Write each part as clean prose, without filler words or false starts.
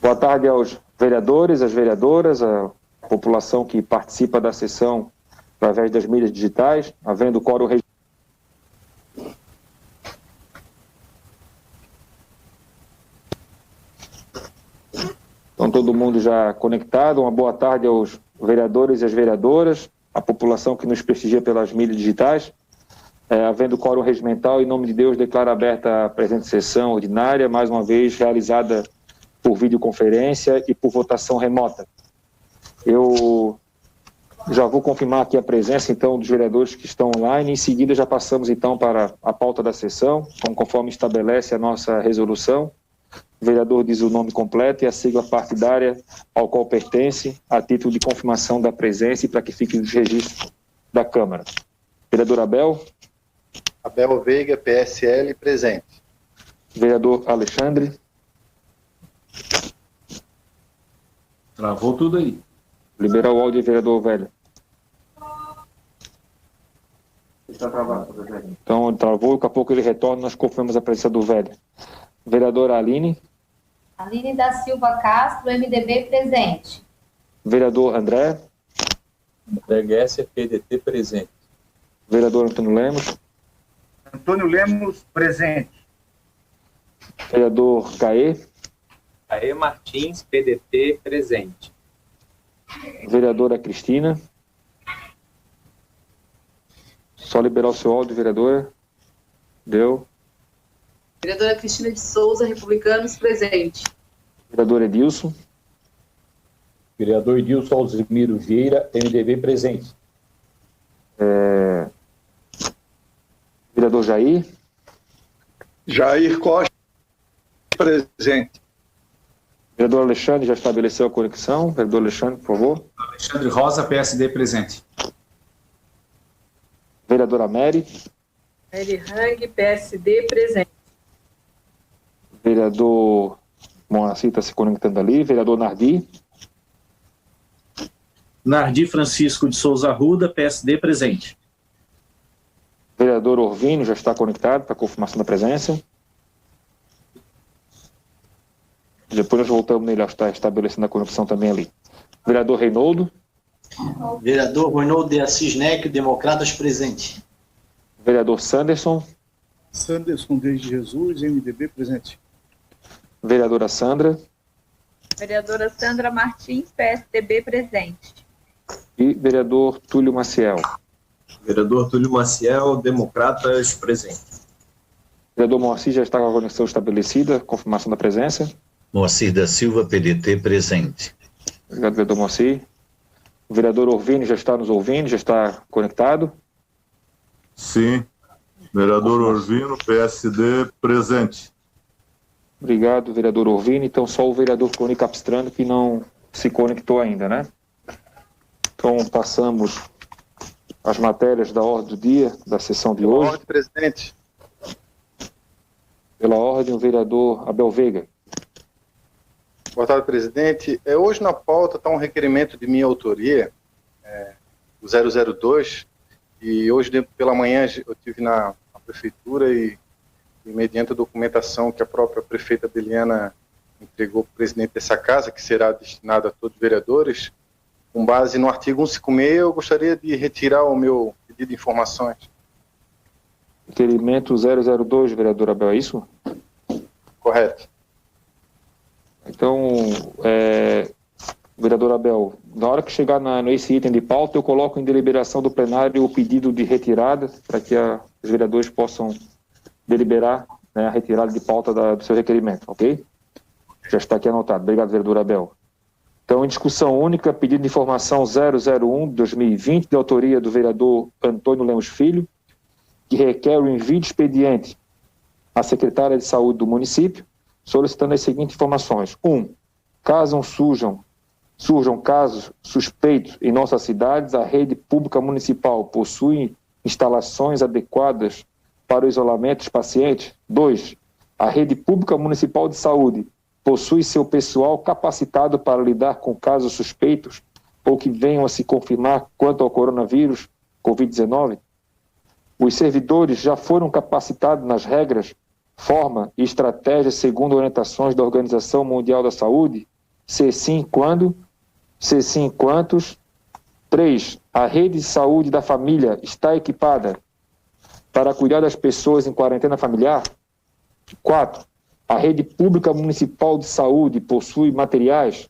Boa tarde aos vereadores, às vereadoras, a população que participa da sessão através das mídias digitais, havendo quórum registrado. Então, todo mundo já conectado. Uma boa tarde aos vereadores e às vereadoras, a população que nos prestigia pelas mídias digitais. Havendo quórum regimental, em nome de Deus, declaro aberta a presente sessão ordinária, mais uma vez realizada por videoconferência e por votação remota. Eu já vou confirmar aqui a presença, então, dos vereadores que estão online. Em seguida, já passamos, então, para a pauta da sessão, conforme estabelece a nossa resolução. O vereador diz o nome completo e a sigla partidária ao qual pertence, a título de confirmação da presença e para que fique nos registros da Câmara. Vereador Abel. Abel Veiga, PSL, presente. Vereador Alexandre. Travou tudo aí. Liberar o áudio, vereador Velho. Está travado, velho. Então, travou, daqui a pouco ele retorna, nós confirmamos a presença do Velho. Vereadora Aline. Aline da Silva Castro, MDB, presente. Vereador André. André Guesser, PDT, presente. Vereador Antônio Lemos. Antônio Lemos, presente. Vereador Caê. Caê Martins, PDT, presente. Vereadora Cristina. Só liberar o seu áudio, vereadora. Deu. Vereadora Cristina de Souza, Republicanos, presente. Vereador Edilson. Vereador Edilson Alzimiro Vieira, MDB, presente. Vereador Jair. Jair Costa, presente. Vereador Alexandre já estabeleceu a conexão. Vereador Alexandre, por favor. Alexandre Rosa, PSD, presente. Vereadora Mary. Mary Hang, PSD, presente. Vereador Moacir está se conectando ali. Vereador Nardi. Nardi Francisco de Souza Arruda, PSD, presente. Vereador Orvino já está conectado para confirmação da presença. Depois nós voltamos nele a estar estabelecendo a conexão também ali. Vereador Reinoldo. Vereador Reinoldo de Assis Neck, Democratas, presente. Vereador Sanderson. Sanderson desde Jesus, MDB, presente. Vereadora Sandra. Vereadora Sandra Martins, PSDB, presente. E vereador Túlio Maciel. Vereador Túlio Maciel, Democratas, presente. Vereador Moacir já está com a conexão estabelecida, confirmação da presença. Moacir da Silva, PDT, presente. Obrigado, vereador Moacir. O vereador Orvini já está nos ouvindo, já está conectado. Sim. Vereador Orvino, PSD, presente. Obrigado, vereador Orvini. Então, só o vereador Clone Capistrano que não se conectou ainda, né? Então, passamos as matérias da ordem do dia, da sessão de hoje. Ordem, presidente. Pela ordem, o vereador Abel Veiga. Boa tarde, presidente. Hoje na pauta está um requerimento de minha autoria, o 002, e hoje pela manhã eu estive na prefeitura e mediante a documentação que a própria prefeita Beliana entregou para o presidente dessa casa, que será destinada a todos os vereadores, com base no artigo 156, eu gostaria de retirar o meu pedido de informações. Requerimento 002, vereador Abel, é isso? Correto. Então, vereador Abel, na hora que chegar nesse item de pauta, eu coloco em deliberação do plenário o pedido de retirada, para que os vereadores possam deliberar, né, a retirada de pauta do seu requerimento, ok? Já está aqui anotado. Obrigado, vereador Abel. Então, em discussão única, pedido de informação 001/2020, de autoria do vereador Antônio Lemos Filho, que requer o envio de expediente à secretária de saúde do município, solicitando as seguintes informações. 1. Caso surjam casos suspeitos em nossas cidades, a rede pública municipal possui instalações adequadas para o isolamento dos pacientes. 2. A rede pública municipal de saúde possui seu pessoal capacitado para lidar com casos suspeitos ou que venham a se confirmar quanto ao coronavírus, Covid-19. Os servidores já foram capacitados nas regras forma e estratégia segundo orientações da Organização Mundial da Saúde? Se sim, quando? Se sim, quantos? 3. A rede de saúde da família está equipada para cuidar das pessoas em quarentena familiar? 4. A rede pública municipal de saúde possui materiais,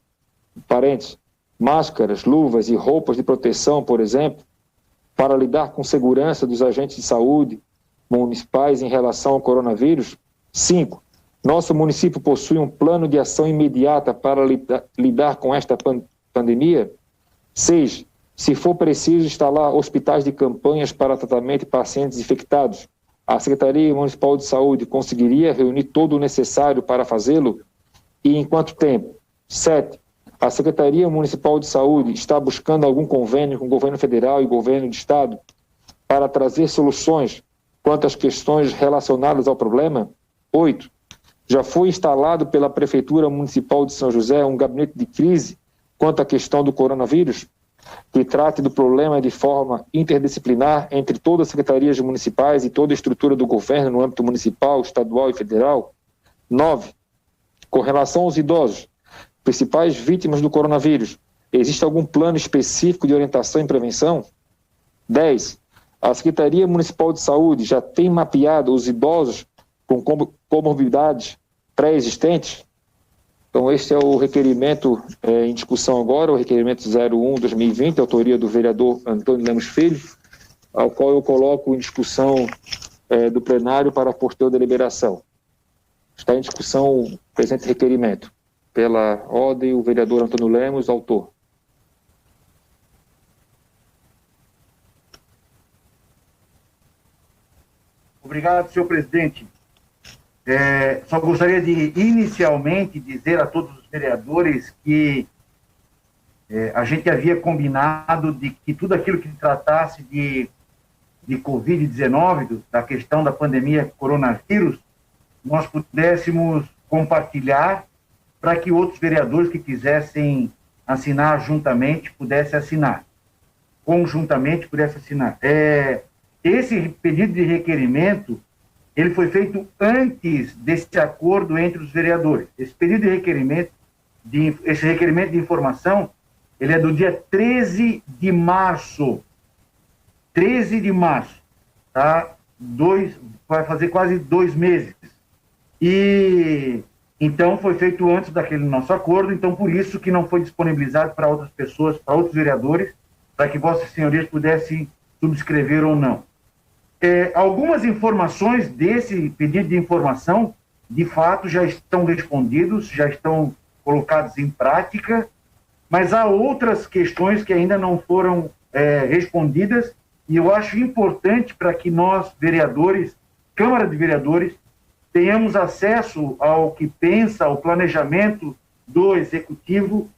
parênteses, máscaras, luvas e roupas de proteção, por exemplo, para lidar com segurança dos agentes de saúde municipais em relação ao coronavírus? 5. Nosso município possui um plano de ação imediata para lidar com esta pandemia? 6. Se for preciso instalar hospitais de campanhas para tratamento de pacientes infectados, a Secretaria Municipal de Saúde conseguiria reunir todo o necessário para fazê-lo? E em quanto tempo? 7. A Secretaria Municipal de Saúde está buscando algum convênio com o governo federal e governo de estado para trazer soluções quanto às questões relacionadas ao problema? 8. Já foi instalado pela Prefeitura Municipal de São José um gabinete de crise quanto à questão do coronavírus, que trate do problema de forma interdisciplinar entre todas as secretarias municipais e toda a estrutura do governo no âmbito municipal, estadual e federal? 9. Com relação aos idosos, principais vítimas do coronavírus, existe algum plano específico de orientação e prevenção? 10. A Secretaria Municipal de Saúde já tem mapeado os idosos com comorbidades pré-existentes? Então, este é o requerimento em discussão agora, o requerimento 01/2020, autoria do vereador Antônio Lemos Filho, ao qual eu coloco em discussão do plenário para a posterior deliberação. Está em discussão o presente requerimento. Pela ordem, o vereador Antônio Lemos, autor. Obrigado, senhor presidente. Só gostaria de, inicialmente, dizer a todos os vereadores que a gente havia combinado de que tudo aquilo que tratasse de Covid-19, da questão da pandemia coronavírus, nós pudéssemos compartilhar para que outros vereadores que quisessem assinar juntamente pudessem assinar, conjuntamente pudessem assinar. Esse pedido de requerimento, ele foi feito antes desse acordo entre os vereadores. Esse pedido de requerimento, esse requerimento de informação, ele é do dia 13 de março. 13 de março, tá? Vai fazer quase 2 meses. E então foi feito antes daquele nosso acordo, então por isso que não foi disponibilizado para outras pessoas, para outros vereadores, para que vossas senhorias pudessem subscrever ou não. Algumas informações desse pedido de informação, de fato, já estão respondidos, já estão colocados em prática, mas há outras questões que ainda não foram respondidas, e eu acho importante para que nós, vereadores, Câmara de Vereadores, tenhamos acesso ao que pensa, ao planejamento do Executivo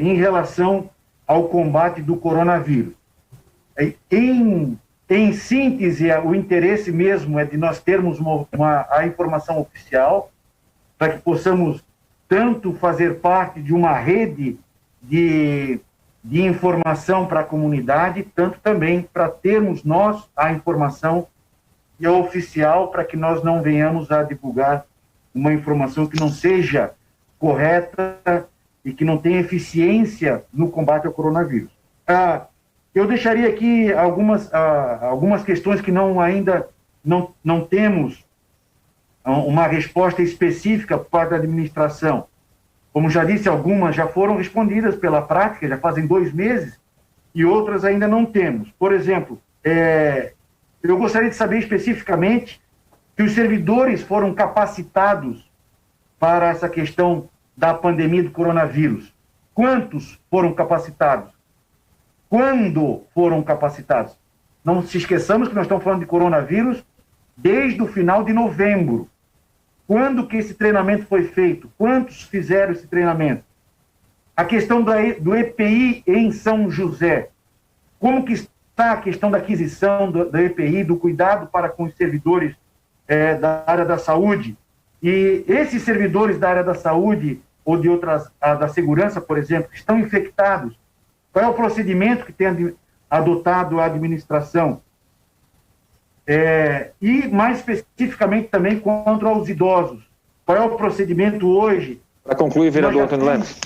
em relação ao combate do coronavírus. Em síntese, o interesse mesmo é de nós termos a informação oficial, para que possamos tanto fazer parte de uma rede de informação para a comunidade, tanto também para termos nós a informação oficial, para que nós não venhamos a divulgar uma informação que não seja correta e que não tenha eficiência no combate ao coronavírus. Eu deixaria aqui algumas questões que ainda não temos uma resposta específica por parte da administração. Como já disse, algumas já foram respondidas pela prática, já fazem 2 meses, e outras ainda não temos. Por exemplo, eu gostaria de saber especificamente que os servidores foram capacitados para essa questão da pandemia do coronavírus. Quantos foram capacitados? Quando foram capacitados? Não se esqueçamos que nós estamos falando de coronavírus desde o final de novembro. Quando que esse treinamento foi feito? Quantos fizeram esse treinamento? A questão do EPI em São José. Como que está a questão da aquisição do EPI, do cuidado para com os servidores da área da saúde? E esses servidores da área da saúde ou de outras, da segurança, por exemplo, estão infectados. Qual é o procedimento que tem adotado a administração? E, mais especificamente, também contra os idosos. Qual é o procedimento hoje? Para concluir, vereador Antônio Lemos.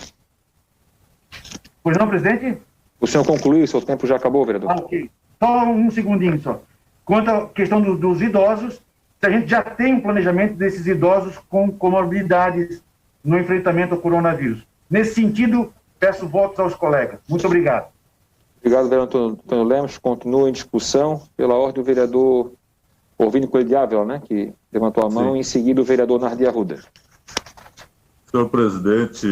Pois não, presidente? O senhor concluiu, seu tempo já acabou, vereador. Ok. Só um segundinho só. Quanto à questão dos idosos, se a gente já tem um planejamento desses idosos com comorbidades no enfrentamento ao coronavírus. Nesse sentido, peço votos aos colegas. Muito obrigado. Obrigado, vereador Antônio Lemos. Continua em discussão. Pela ordem, o vereador Orvínio Coelho de Ávila, né, que levantou a mão, e em seguida o vereador Nardi Arruda. Senhor presidente,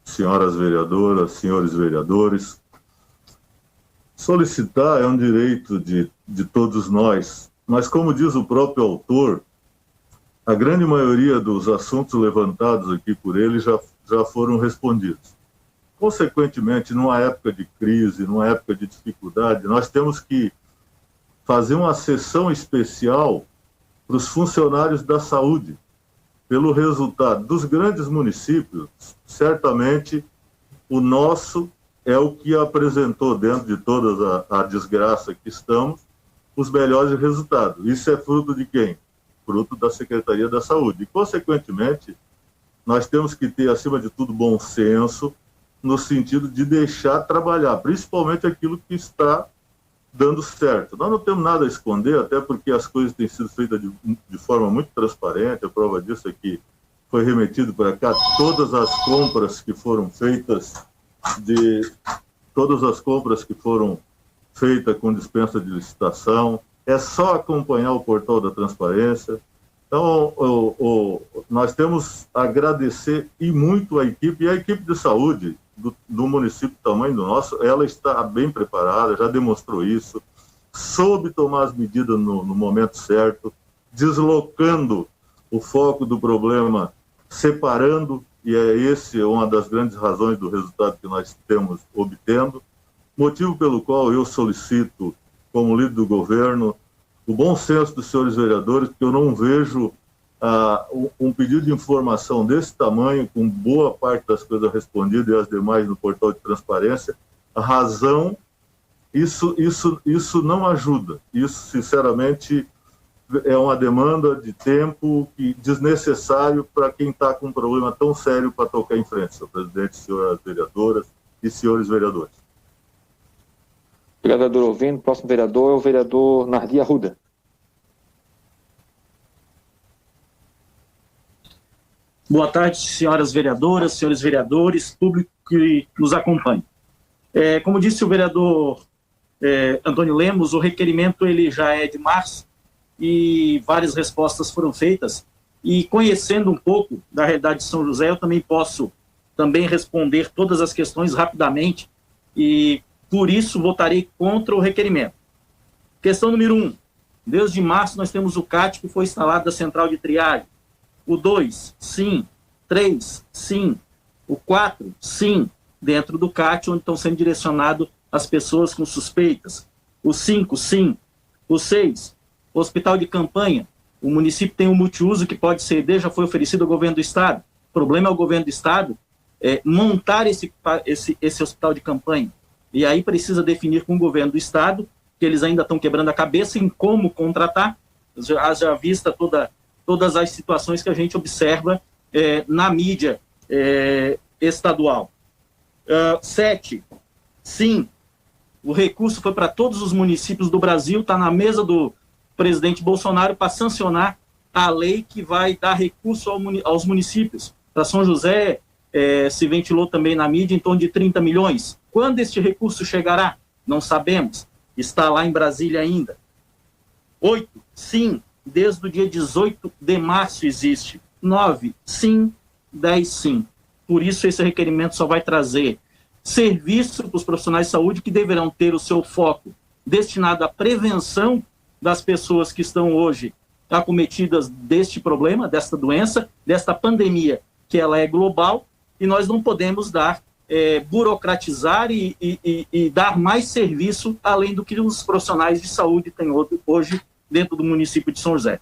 senhoras vereadoras, senhores vereadores, solicitar é um direito de todos nós, mas como diz o próprio autor, a grande maioria dos assuntos levantados aqui por ele já foram respondidos. Consequentemente, numa época de crise, numa época de dificuldade, nós temos que fazer uma sessão especial para os funcionários da saúde. Pelo resultado dos grandes municípios, certamente o nosso é o que apresentou, dentro de toda a desgraça que estamos, os melhores resultados. Isso é fruto de quem? Fruto da Secretaria da Saúde. E, consequentemente, nós temos que ter, acima de tudo, bom senso, no sentido de deixar trabalhar, principalmente aquilo que está dando certo. Nós não temos nada a esconder, até porque as coisas têm sido feitas de forma muito transparente. A prova disso é que foi remetido para cá todas as compras que foram feitas com dispensa de licitação. É só acompanhar o portal da transparência. Então, nós temos a agradecer e muito a equipe, e a equipe de saúde do município do tamanho do nosso, ela está bem preparada, já demonstrou isso, soube tomar as medidas no momento certo, deslocando o foco do problema, separando, e esse é uma das grandes razões do resultado que nós temos obtendo, motivo pelo qual eu solicito, como líder do governo, o bom senso dos senhores vereadores, porque eu não vejo um pedido de informação desse tamanho, com boa parte das coisas respondidas e as demais no portal de transparência, a razão, isso não ajuda. Isso, sinceramente, é uma demanda de tempo desnecessário para quem está com um problema tão sério para tocar em frente, senhor presidente, senhoras vereadoras e senhores vereadores. Obrigado, vereador Orvínio. O próximo vereador é o vereador Nardi Arruda. Boa tarde, senhoras vereadoras, senhores vereadores, público que nos acompanha. Como disse o vereador Antônio Lemos, o requerimento ele já é de março e várias respostas foram feitas. E conhecendo um pouco da realidade de São José, eu também posso responder todas as questões rapidamente e, por isso, votarei contra o requerimento. Questão número 1. Desde março, nós temos o CAT, que foi instalado da central de triagem. O 2, sim. 3, sim. O 4, sim. Dentro do CAT, onde estão sendo direcionadas as pessoas com suspeitas. O 5, sim. O 6, hospital de campanha. O município tem um multiuso que pode ceder, já foi oferecido ao governo do Estado. O problema é o governo do Estado montar esse hospital de campanha. E aí precisa definir com o governo do Estado, que eles ainda estão quebrando a cabeça em como contratar, já vista todas as situações que a gente observa na mídia estadual. 7, sim, o recurso foi para todos os municípios do Brasil, está na mesa do presidente Bolsonaro para sancionar a lei que vai dar recurso aos municípios. Para São José, se ventilou também na mídia em torno de 30 milhões. Quando este recurso chegará? Não sabemos. Está lá em Brasília ainda. 8, sim, desde o dia 18 de março existe. 9, sim. 10, sim. Por isso, esse requerimento só vai trazer serviço para os profissionais de saúde que deverão ter o seu foco destinado à prevenção das pessoas que estão hoje acometidas deste problema, desta doença, desta pandemia, que ela é global, e nós não podemos burocratizar e dar mais serviço além do que os profissionais de saúde têm hoje dentro do município de São José.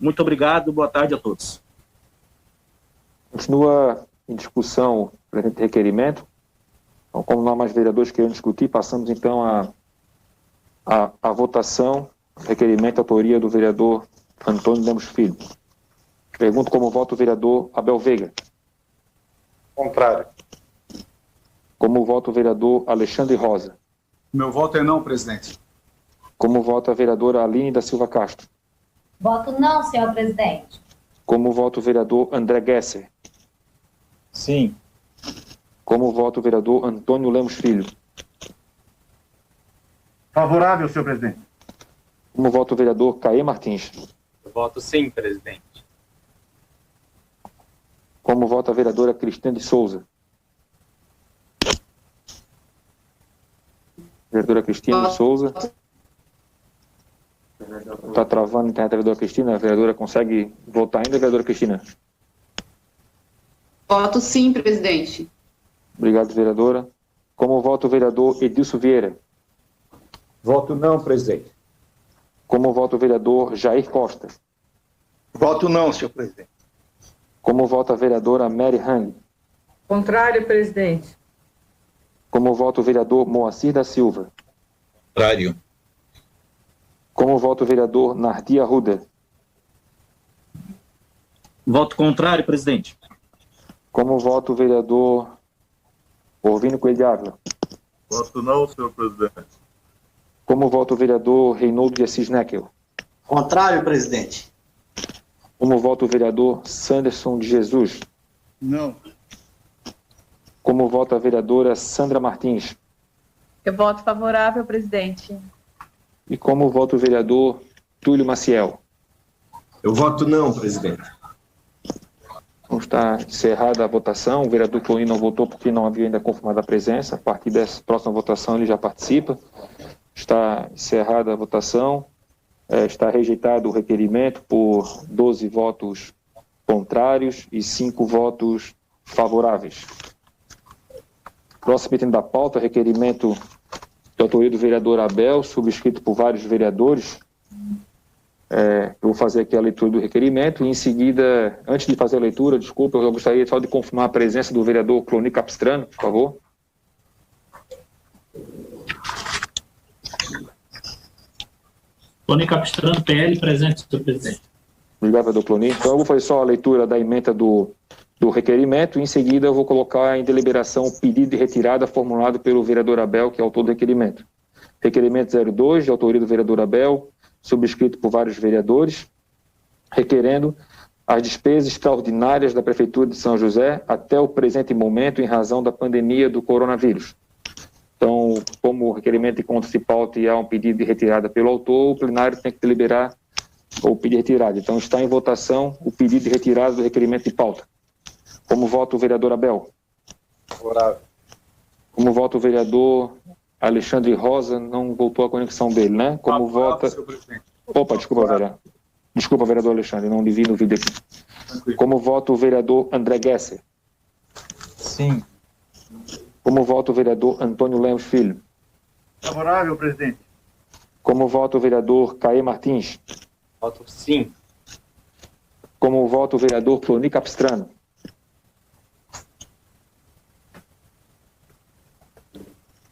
Muito obrigado, boa tarde a todos. Continua em discussão o presente requerimento. Então, como não há mais vereadores querendo discutir, passamos então à votação requerimento, autoria do vereador Antônio Lemos Filho. Pergunto como vota o vereador Abel Veiga. Contrário. Como vota o vereador Alexandre Rosa. Meu voto é não, presidente. Como vota a vereadora Aline da Silva Castro. Voto não, senhor presidente. Como vota o vereador André Gesser. Sim. Como vota o vereador Antônio Lemos Filho. Favorável, senhor presidente. Como vota o vereador Caê Martins. Eu voto sim, presidente. Como vota a vereadora Cristina de Souza. Vereadora Cristina de Souza. Está travando a internet da vereadora Cristina. A vereadora consegue votar ainda, vereadora Cristina? Voto sim, presidente. Obrigado, vereadora. Como vota o vereador Edilson Vieira? Voto não, presidente. Como vota o vereador Jair Costa? Voto não, senhor presidente. Como vota a vereadora Mary Hang? Contrário, presidente. Como vota o vereador Moacir da Silva? Contrário. Como vota o vereador Nardi Arruda? Voto contrário, presidente. Como vota o vereador Orvino Coelho de Ávila? Voto não, senhor presidente. Como vota o vereador Reinaldo de Assis Neckel? Contrário, presidente. Como vota o vereador Sanderson de Jesus? Não. Como vota a vereadora Sandra Martins? Eu voto favorável, presidente. E como vota o vereador Túlio Maciel? Eu voto não, presidente. Então está encerrada a votação. O vereador Cloni não votou porque não havia ainda confirmado a presença. A partir dessa próxima votação ele já participa. Está encerrada a votação. Está rejeitado o requerimento por 12 votos contrários e 5 votos favoráveis. Próximo item da pauta, requerimento de autoria do vereador Abel, subscrito por vários vereadores. Eu vou fazer aqui a leitura do requerimento e, em seguida, antes de fazer a leitura, desculpa, eu gostaria só de confirmar a presença do vereador Cloni Capistrano, por favor. Cloni Capistrano, PL, presente, senhor presidente. Obrigado, vereador Cloni. Então, eu vou fazer só a leitura da ementa do requerimento e, em seguida, eu vou colocar em deliberação o pedido de retirada formulado pelo vereador Abel, que é autor do requerimento. Requerimento 02, de autoria do vereador Abel, subscrito por vários vereadores, requerendo as despesas extraordinárias da Prefeitura de São José até o presente momento em razão da pandemia do coronavírus. Então, como o requerimento de conta se pauta e há um pedido de retirada pelo autor, o plenário tem que deliberar o pedido de retirada. Então, está em votação o pedido de retirada do requerimento de pauta. Como vota o vereador Abel? Favorável. Como vota o vereador Alexandre Rosa? Não voltou a conexão dele, né? Como vota... Opa, desculpa, vereador. Desculpa, vereador Alexandre, não lhe vi no vídeo aqui. Como vota o vereador André Gesser? Sim. Como vota o vereador Antônio Lemos Filho? Favorável, presidente. Como vota o vereador Caê Martins? Voto sim. Como vota o vereador Cloni Capistrano?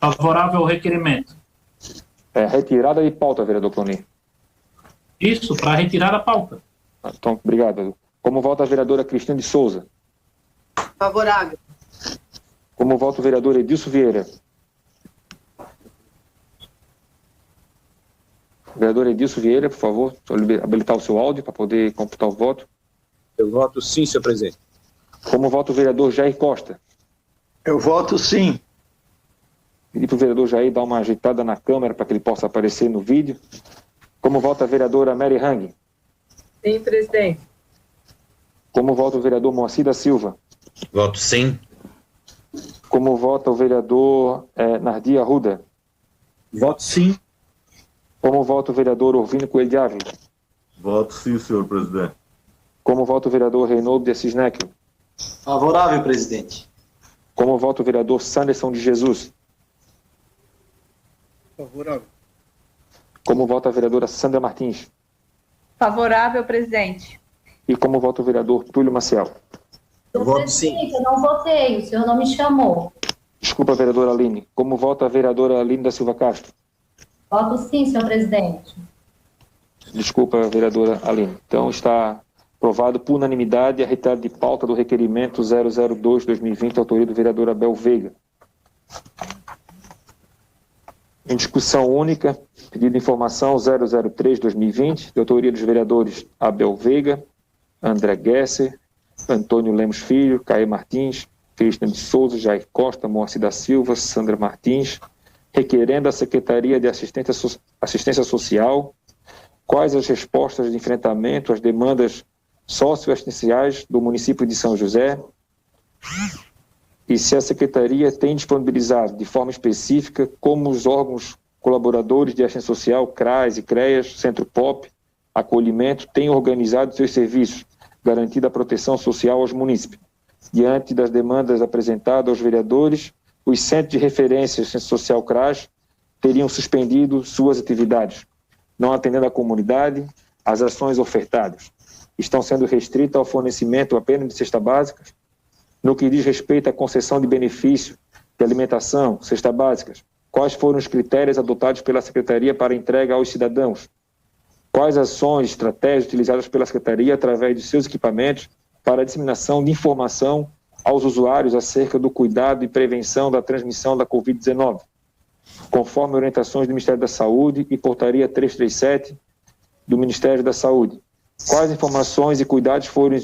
Favorável ao requerimento. Retirada de pauta, vereador Cloni. Isso, para retirar a pauta. Então, obrigado. Como vota a vereadora Cristina de Souza? Favorável. Como vota o vereador Edilson Vieira? Vereador Edilson Vieira, por favor, habilitar o seu áudio para poder computar o voto. Eu voto sim, senhor presidente. Como vota o vereador Jair Costa? Eu voto sim. Pedir para o vereador Jair dar uma ajeitada na câmera para que ele possa aparecer no vídeo. Como vota a vereadora Mary Hang? Sim, presidente. Como vota o vereador Moacir da Silva? Voto sim. Como vota o vereador Nardi Arruda? Voto sim. Como vota o vereador Orvino Coelho de Ávila? Voto sim, senhor presidente. Como vota o vereador Reinaldo de Assis Neckel? Favorável, presidente. Como vota o vereador Sanderson de Jesus? Favorável. Como vota a vereadora Sandra Martins? Favorável, presidente. E como vota o vereador Túlio Maciel? Eu voto sim. Eu não votei, o senhor não me chamou. Desculpa, vereadora Aline. Como vota a vereadora Aline da Silva Castro? Voto sim, senhor presidente. Desculpa, vereadora Aline. Então, está aprovado por unanimidade a retirada de pauta do requerimento 002-2020, autoria do vereador Abel Veiga. Em discussão única, pedido de informação 003-2020, de autoria dos vereadores Abel Veiga, André Gesser, Antônio Lemos Filho, Caê Martins, Cristian de Souza, Jair Costa, Moacir da Silva, Sandra Martins, requerendo à Secretaria de Assistência Social quais as respostas de enfrentamento às demandas socioassistenciais do município de São José e se a Secretaria tem disponibilizado de forma específica como os órgãos colaboradores de assistência social, CRAS e CREAS, Centro POP, Acolhimento, têm organizado seus serviços, garantindo a proteção social aos munícipes. Diante das demandas apresentadas aos vereadores, os centros de referência assistência social CRAS teriam suspendido suas atividades, não atendendo à comunidade, às ações ofertadas. Estão sendo restritas ao fornecimento apenas de cesta básicas. No que diz respeito à concessão de benefício de alimentação, cesta básicas, quais foram os critérios adotados pela Secretaria para entrega aos cidadãos? Quais ações, estratégias utilizadas pela Secretaria através de seus equipamentos para a disseminação de informação aos usuários acerca do cuidado e prevenção da transmissão da Covid-19, conforme orientações do Ministério da Saúde e portaria 337 do Ministério da Saúde? Quais informações e cuidados foram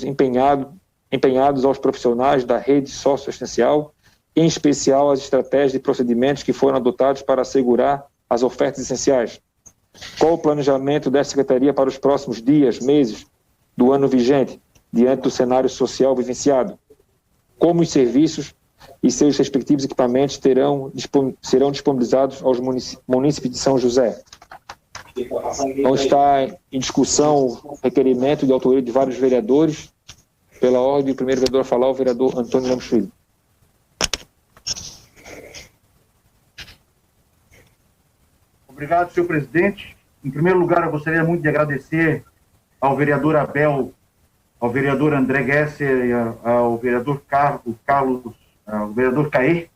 empenhados aos profissionais da rede socioassistencial, em especial as estratégias e procedimentos que foram adotados para assegurar as ofertas essenciais? Qual o planejamento da Secretaria para os próximos dias, meses do ano vigente, diante do cenário social vivenciado? Como os serviços e seus respectivos equipamentos serão disponibilizados aos munícipes de São José? Então está em discussão o requerimento de autoria de vários vereadores. Pela ordem, o primeiro vereador a falar é o vereador Antônio Lemos Filho. Obrigado, senhor presidente. Em primeiro lugar, eu gostaria muito de agradecer ao vereador Abel, ao vereador André Gesser, ao vereador Carlos, ao vereador Caê,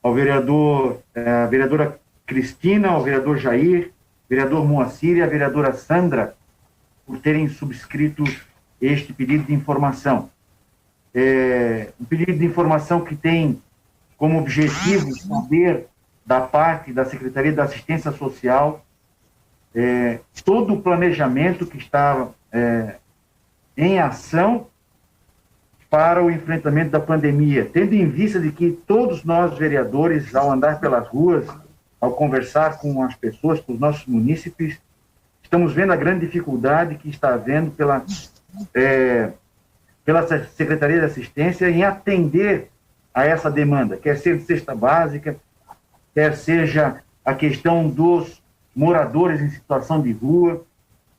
ao vereadora Cristina, ao vereador Jair, vereador Moacir e a vereadora Sandra, por terem subscrito este pedido de informação. Um pedido de informação que tem como objetivo saber da parte da Secretaria da Assistência Social todo o planejamento que está em ação para o enfrentamento da pandemia, tendo em vista de que todos nós, vereadores, ao andar pelas ruas, ao conversar com as pessoas, com os nossos munícipes, estamos vendo a grande dificuldade que está havendo pela Secretaria de Assistência em atender a essa demanda, quer seja cesta básica, quer seja a questão dos moradores em situação de rua.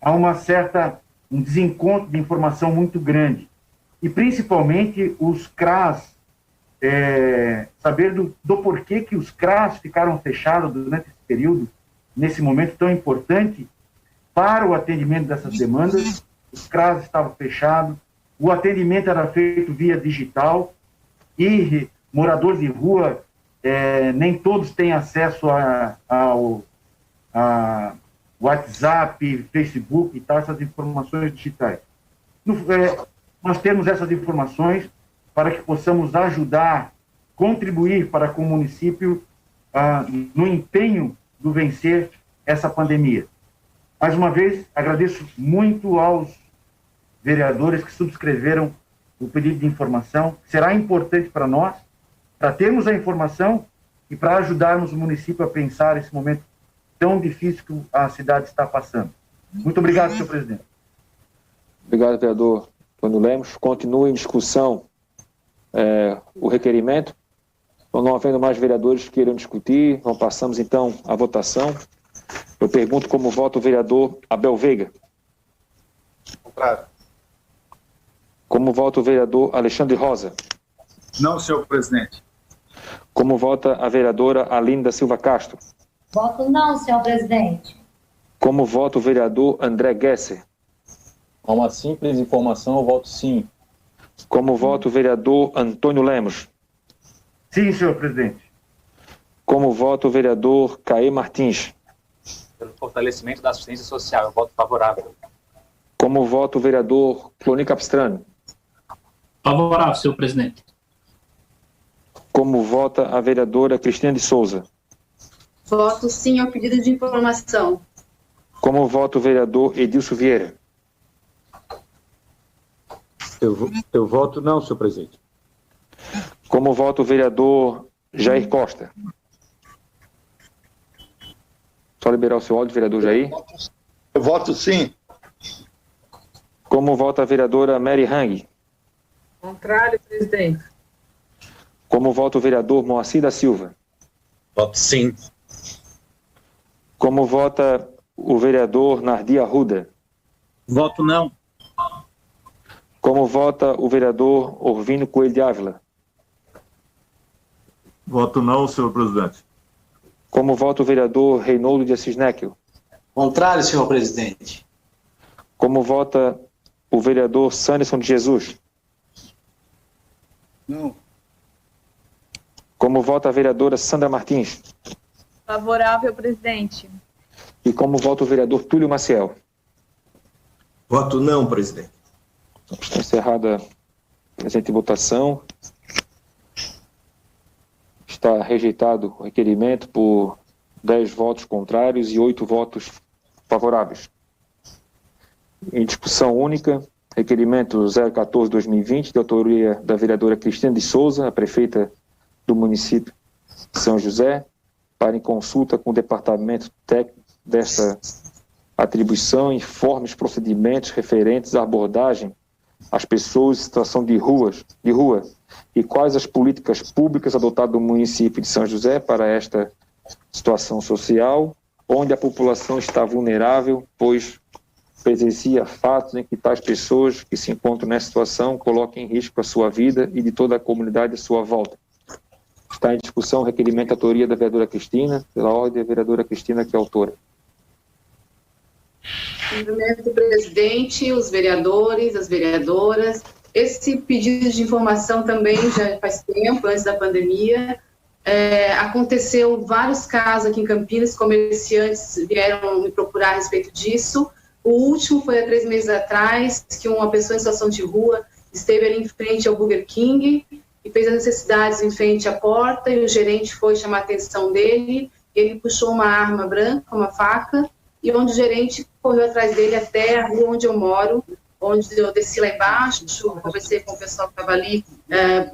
Há um desencontro de informação muito grande. E, principalmente, os CRAS, saber do porquê que os CRAS ficaram fechados durante esse período, nesse momento tão importante, para o atendimento dessas demandas. Os CRAS estavam fechados, o atendimento era feito via digital, e moradores de rua, nem todos têm acesso ao WhatsApp, Facebook e tal, essas informações digitais. Nós temos essas informações para que possamos ajudar, contribuir para com o município no empenho do vencer essa pandemia. Mais uma vez, agradeço muito aos vereadores que subscreveram o pedido de informação. Será importante para nós, para termos a informação e para ajudarmos o município a pensar esse momento tão difícil que a cidade está passando. Muito obrigado, senhor presidente. Obrigado, vereador Antônio Lemos. Continua em discussão o requerimento. Então, não havendo mais vereadores que queiram discutir, nós passamos então à votação. Eu pergunto como vota o vereador Abel Veiga. Contrário. Como vota o vereador Alexandre Rosa? Não, senhor presidente. Como vota a vereadora Aline da Silva Castro? Voto não, senhor presidente. Como vota o vereador André Gesser? Com uma simples informação, eu voto sim. Como vota o vereador Antônio Lemos? Sim, senhor presidente. Como vota o vereador Caê Martins? pelo fortalecimento da assistência social. Eu voto favorável. Como vota o vereador Cloni Capistrano? Favorável, senhor presidente. Como vota a vereadora Cristina de Souza? Voto sim ao pedido de informação. Como vota o vereador Edilson Vieira? Eu voto não, senhor presidente. Como vota o vereador Jair Costa? Só liberar o seu áudio, vereador Jair. Eu voto sim. Como vota a vereadora Mary Hang? Contrário, presidente. Como vota o vereador Moacir da Silva? Voto sim. Como vota o vereador Nardi Arruda? Voto não. Como vota o vereador Orvino Coelho de Ávila? Voto não, senhor presidente. Como vota o vereador Reinoldo de Assis Neckel? Contrário, senhor presidente. Como vota o vereador Sanderson de Jesus? Não. Como vota a vereadora Sandra Martins? Favorável, presidente. E como vota o vereador Túlio Maciel? Voto não, presidente. Está encerrada a presente votação. Está rejeitado o requerimento por 10 votos contrários e 8 votos favoráveis. Em discussão única, requerimento 014-2020, de autoria da vereadora Cristina de Souza, a prefeita do município de São José, para em consulta com o departamento técnico desta atribuição, informe os procedimentos referentes à abordagem às pessoas em situação de rua e quais as políticas públicas adotadas no município de São José para esta situação social, onde a população está vulnerável, pois presencia fatos em que tais pessoas que se encontram nessa situação colocam em risco a sua vida e de toda a comunidade à sua volta. Está em discussão o requerimento de autoria da vereadora Cristina, pela ordem da vereadora Cristina, que é autora. Cumprimento o presidente, os vereadores, as vereadoras. Esse pedido de informação também já faz tempo, antes da pandemia. Aconteceu vários casos aqui em Campinas, comerciantes vieram me procurar a respeito disso. O último foi há 3 meses atrás, que uma pessoa em situação de rua esteve ali em frente ao Burger King e fez as necessidades em frente à porta, e o gerente foi chamar a atenção dele, ele puxou uma arma branca, uma faca, e onde o gerente correu atrás dele até a rua onde eu moro, onde eu desci lá embaixo, conversei com o pessoal que estava ali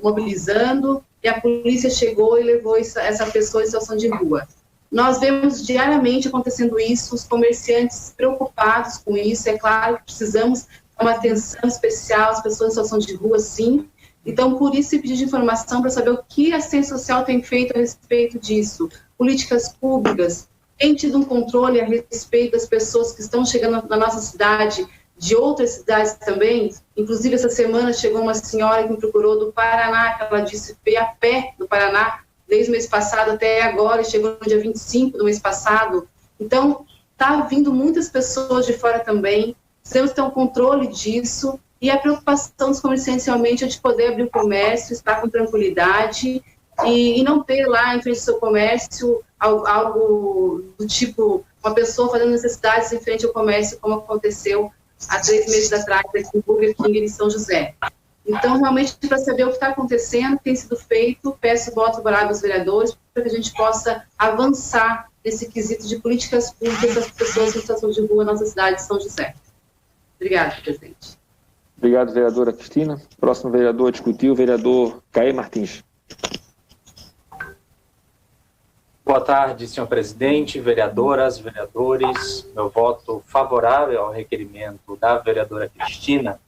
mobilizando, e a polícia chegou e levou essa pessoa em situação de rua. Nós vemos diariamente acontecendo isso, os comerciantes preocupados com isso. É claro que precisamos dar uma atenção especial às pessoas em situação de rua, sim. Então, por isso, eu pedi de informação para saber o que a assistência social tem feito a respeito disso. Políticas públicas, tem tido um controle a respeito das pessoas que estão chegando na nossa cidade, de outras cidades também. Inclusive, essa semana chegou uma senhora que me procurou do Paraná, que ela disse que veio a pé do Paraná, desde o mês passado até agora, chegou no dia 25 do mês passado. Então, está vindo muitas pessoas de fora também, precisamos ter um controle disso, e a preocupação dos comerciantes realmente é de poder abrir o comércio, estar com tranquilidade, e não ter lá em frente ao seu comércio algo do tipo, uma pessoa fazendo necessidades em frente ao comércio, como aconteceu há 3 meses atrás aqui no Burger King em São José. Então, realmente, para saber o que está acontecendo, o que tem sido feito, peço voto favorável aos vereadores, para que a gente possa avançar nesse quesito de políticas públicas das pessoas em situação de rua na nossa cidade de São José. Obrigada, presidente. Obrigado, vereadora Cristina. Próximo vereador a discutir, o vereador Caê Martins. Boa tarde, senhor presidente, vereadoras, vereadores. Meu voto favorável ao requerimento da vereadora Cristina,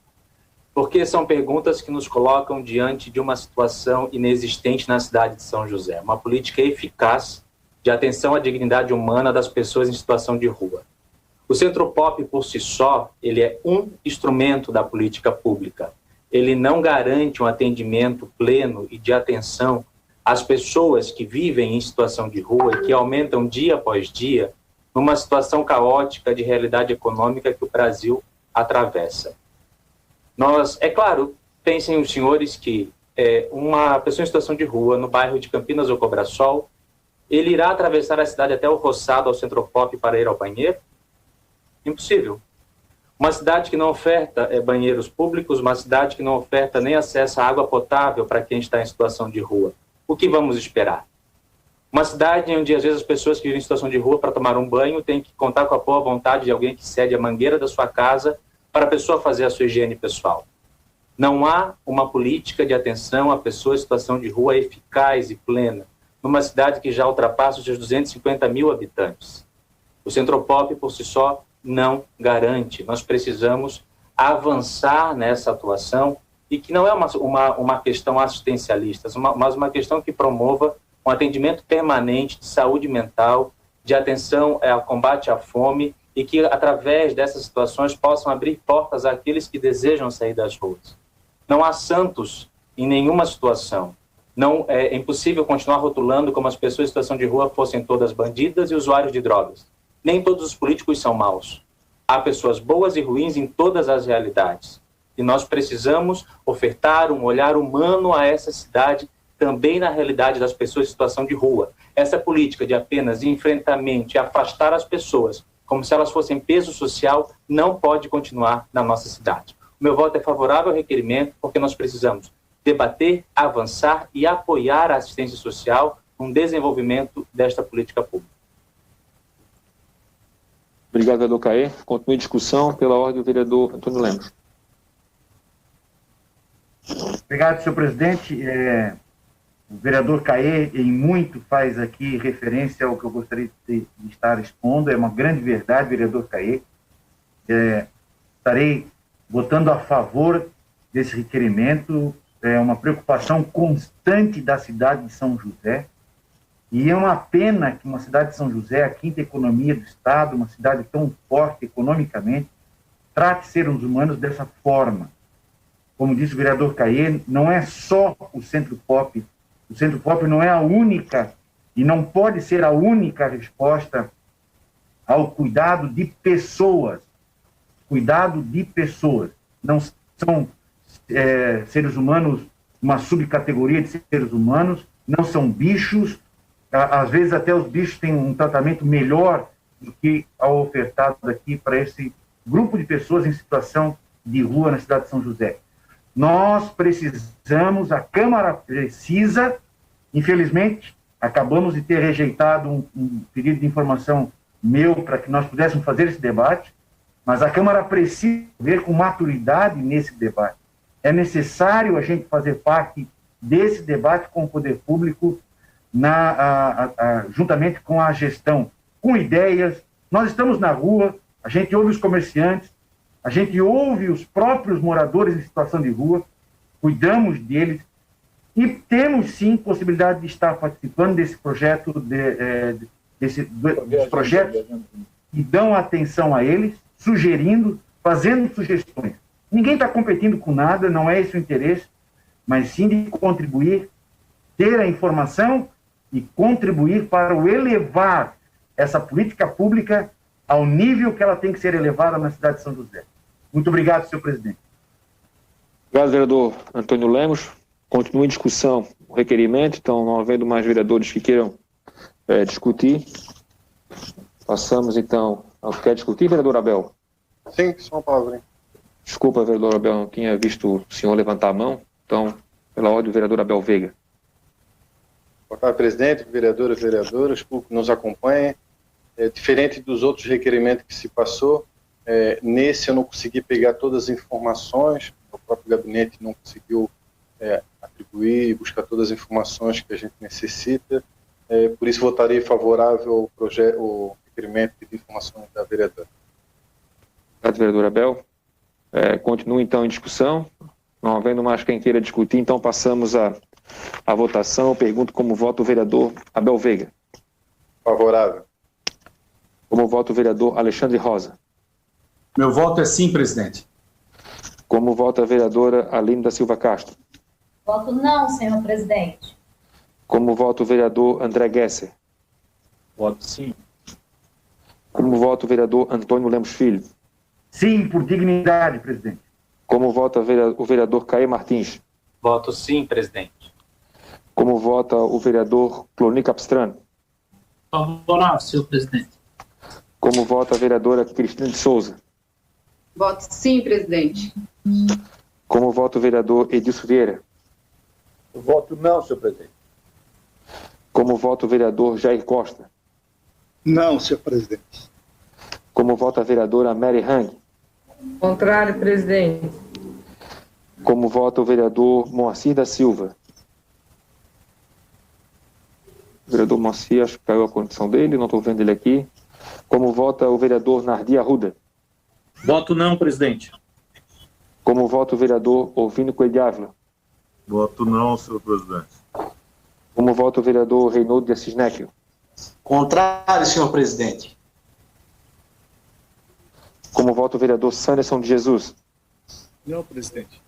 porque são perguntas que nos colocam diante de uma situação inexistente na cidade de São José, uma política eficaz de atenção à dignidade humana das pessoas em situação de rua. O Centro Pop, por si só, ele é um instrumento da política pública. Ele não garante um atendimento pleno e de atenção às pessoas que vivem em situação de rua e que aumentam dia após dia numa situação caótica de realidade econômica que o Brasil atravessa. É claro, pensem os senhores que uma pessoa em situação de rua no bairro de Campinas ou Cobrasol, ele irá atravessar a cidade até o Roçado, ao Centropop, para ir ao banheiro? Impossível. Uma cidade que não oferta banheiros públicos, uma cidade que não oferta nem acesso à água potável para quem está em situação de rua. O que vamos esperar? Uma cidade onde, às vezes, as pessoas que vivem em situação de rua para tomar um banho têm que contar com a boa vontade de alguém que cede a mangueira da sua casa para a pessoa fazer a sua higiene pessoal. Não há uma política de atenção à pessoa em situação de rua eficaz e plena, numa cidade que já ultrapassa os seus 250 mil habitantes. O Centropop, por si só, não garante. Nós precisamos avançar nessa atuação e que não é uma questão assistencialista, mas uma questão que promova um atendimento permanente de saúde mental, de atenção ao combate à fome e que, através dessas situações, possam abrir portas àqueles que desejam sair das ruas. Não há santos em nenhuma situação. Não é impossível continuar rotulando como as pessoas em situação de rua fossem todas bandidas e usuários de drogas. Nem todos os políticos são maus. Há pessoas boas e ruins em todas as realidades. E nós precisamos ofertar um olhar humano a essa cidade, também na realidade das pessoas em situação de rua. Essa política de apenas enfrentamento e afastar as pessoas como se elas fossem peso social não pode continuar na nossa cidade. O meu voto é favorável ao requerimento porque nós precisamos debater, avançar e apoiar a assistência social no desenvolvimento desta política pública. Obrigado, vereador Caê. Continue a discussão. Pela ordem, o vereador Antônio Lemos. Obrigado, senhor presidente. O vereador Caê, em muito, faz aqui referência ao que eu gostaria de estar expondo. É uma grande verdade, vereador Caê. Estarei votando a favor desse requerimento. É uma preocupação constante da cidade de São José. E é uma pena que uma cidade de São José, a quinta economia do Estado, uma cidade tão forte economicamente, trate seres humanos dessa forma. Como disse o vereador Caê, não é só o Centropop. O Centropop não é a única e não pode ser a única resposta ao cuidado de pessoas. Cuidado de pessoas. Não são seres humanos, uma subcategoria de seres humanos, não são bichos. Às vezes até os bichos têm um tratamento melhor do que ao ofertado aqui para esse grupo de pessoas em situação de rua na cidade de São José. Nós precisamos, a Câmara precisa, infelizmente, acabamos de ter rejeitado um pedido de informação meu para que nós pudéssemos fazer esse debate, mas a Câmara precisa ver com maturidade nesse debate. É necessário a gente fazer parte desse debate com o poder público, juntamente com a gestão, com ideias. Nós estamos na rua, a gente ouve os comerciantes, a gente ouve os próprios moradores em situação de rua, cuidamos deles e temos sim possibilidade de estar participando desse projeto, dos projetos que dão atenção a eles, sugerindo, fazendo sugestões. Ninguém está competindo com nada, não é esse o interesse, mas sim de contribuir, ter a informação e contribuir para o elevar essa política pública ao nível que ela tem que ser elevada na cidade de São José. Muito obrigado, senhor presidente. Obrigado, vereador Antônio Lemos. Continua em discussão o requerimento, então, não havendo mais vereadores que queiram discutir, passamos, então, ao que quer discutir, vereador Abel. Sim, só uma palavrinha. Desculpa, vereador Abel, não tinha visto o senhor levantar a mão, então, pela ordem, o vereador Abel Veiga. Boa tarde, presidente, vereadoras e vereadores, público que nos acompanha. Diferente dos outros requerimentos que se passou, nesse eu não consegui pegar todas as informações, o próprio gabinete não conseguiu atribuir e buscar todas as informações que a gente necessita, por isso votarei favorável ao requerimento de informações da vereadora. Obrigado, vereador Abel. Continua então em discussão, não havendo mais quem queira discutir, então passamos à votação. Eu pergunto como vota o vereador Abel Veiga. Favorável. Como vota o vereador Alexandre Rosa. Meu voto é sim, presidente. Como vota a vereadora Aline da Silva Castro. Voto não, senhor presidente. Como vota o vereador André Gesser. Voto sim. Como vota o vereador Antônio Lemos Filho. Sim, por dignidade, presidente. Como vota o vereador Caê Martins. Voto sim, presidente. Como vota o vereador Cloni Capistrano. Favorável, senhor presidente. Como vota a vereadora Cristina de Souza? Voto sim, presidente. Como vota o vereador Edilson Vieira? Eu voto não, senhor presidente. Como vota o vereador Jair Costa? Não, senhor presidente. Como vota a vereadora Mary Hang? Contrário, presidente. Como vota o vereador Moacir da Silva? O vereador Moacir, acho que caiu a condição dele, não estou vendo ele aqui. Como vota o vereador Nardi Arruda? Voto não, presidente. Como vota o vereador Ovino Coelho de Ávila? Voto não, senhor presidente. Como vota o vereador Reinaldo de Assis Neckel? Contrário, senhor presidente. Como vota o vereador Sanderson de Jesus? Não, presidente.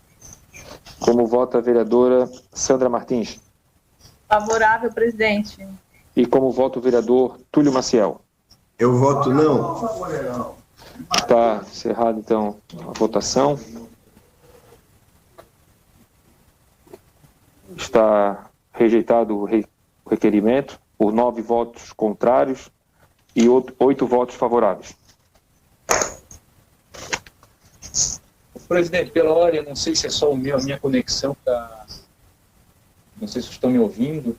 Como vota a vereadora Sandra Martins? Favorável, presidente. E como vota o vereador Túlio Maciel? Eu voto não. Está encerrada, então, a votação. Está rejeitado o requerimento por 9 votos contrários e 8 votos favoráveis. Presidente, pela hora, eu não sei se é só a minha conexão está... Não sei se estão me ouvindo.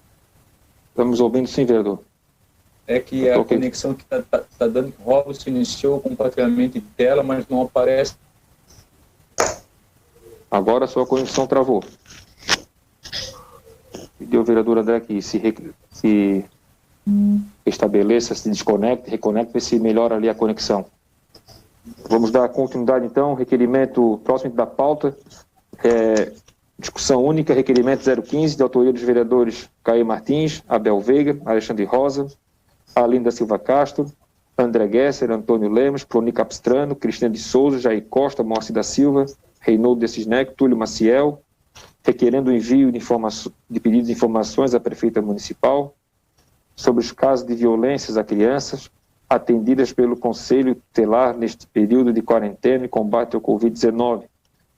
Estamos ouvindo sim, vereador. É que a conexão que está dando rolo se iniciou compartilhamento de tela, mas não aparece. Agora a sua conexão travou. Pediu o vereador André que se estabeleça, se desconecte, reconecte, se melhora ali a conexão. Vamos dar continuidade, então, requerimento próximo da pauta, discussão única, requerimento 015, de autoria dos vereadores Caio Martins, Abel Veiga, Alexandre Rosa, Aline da Silva Castro, André Gesser, Antônio Lemos, Proni Capistrano, Cristina de Souza, Jair Costa, Moacir da Silva, Reinaldo de Assis Neckel, Túlio Maciel, requerendo o envio de pedido de informações à Prefeita Municipal sobre os casos de violências a crianças atendidas pelo Conselho Tutelar neste período de quarentena e combate ao Covid-19,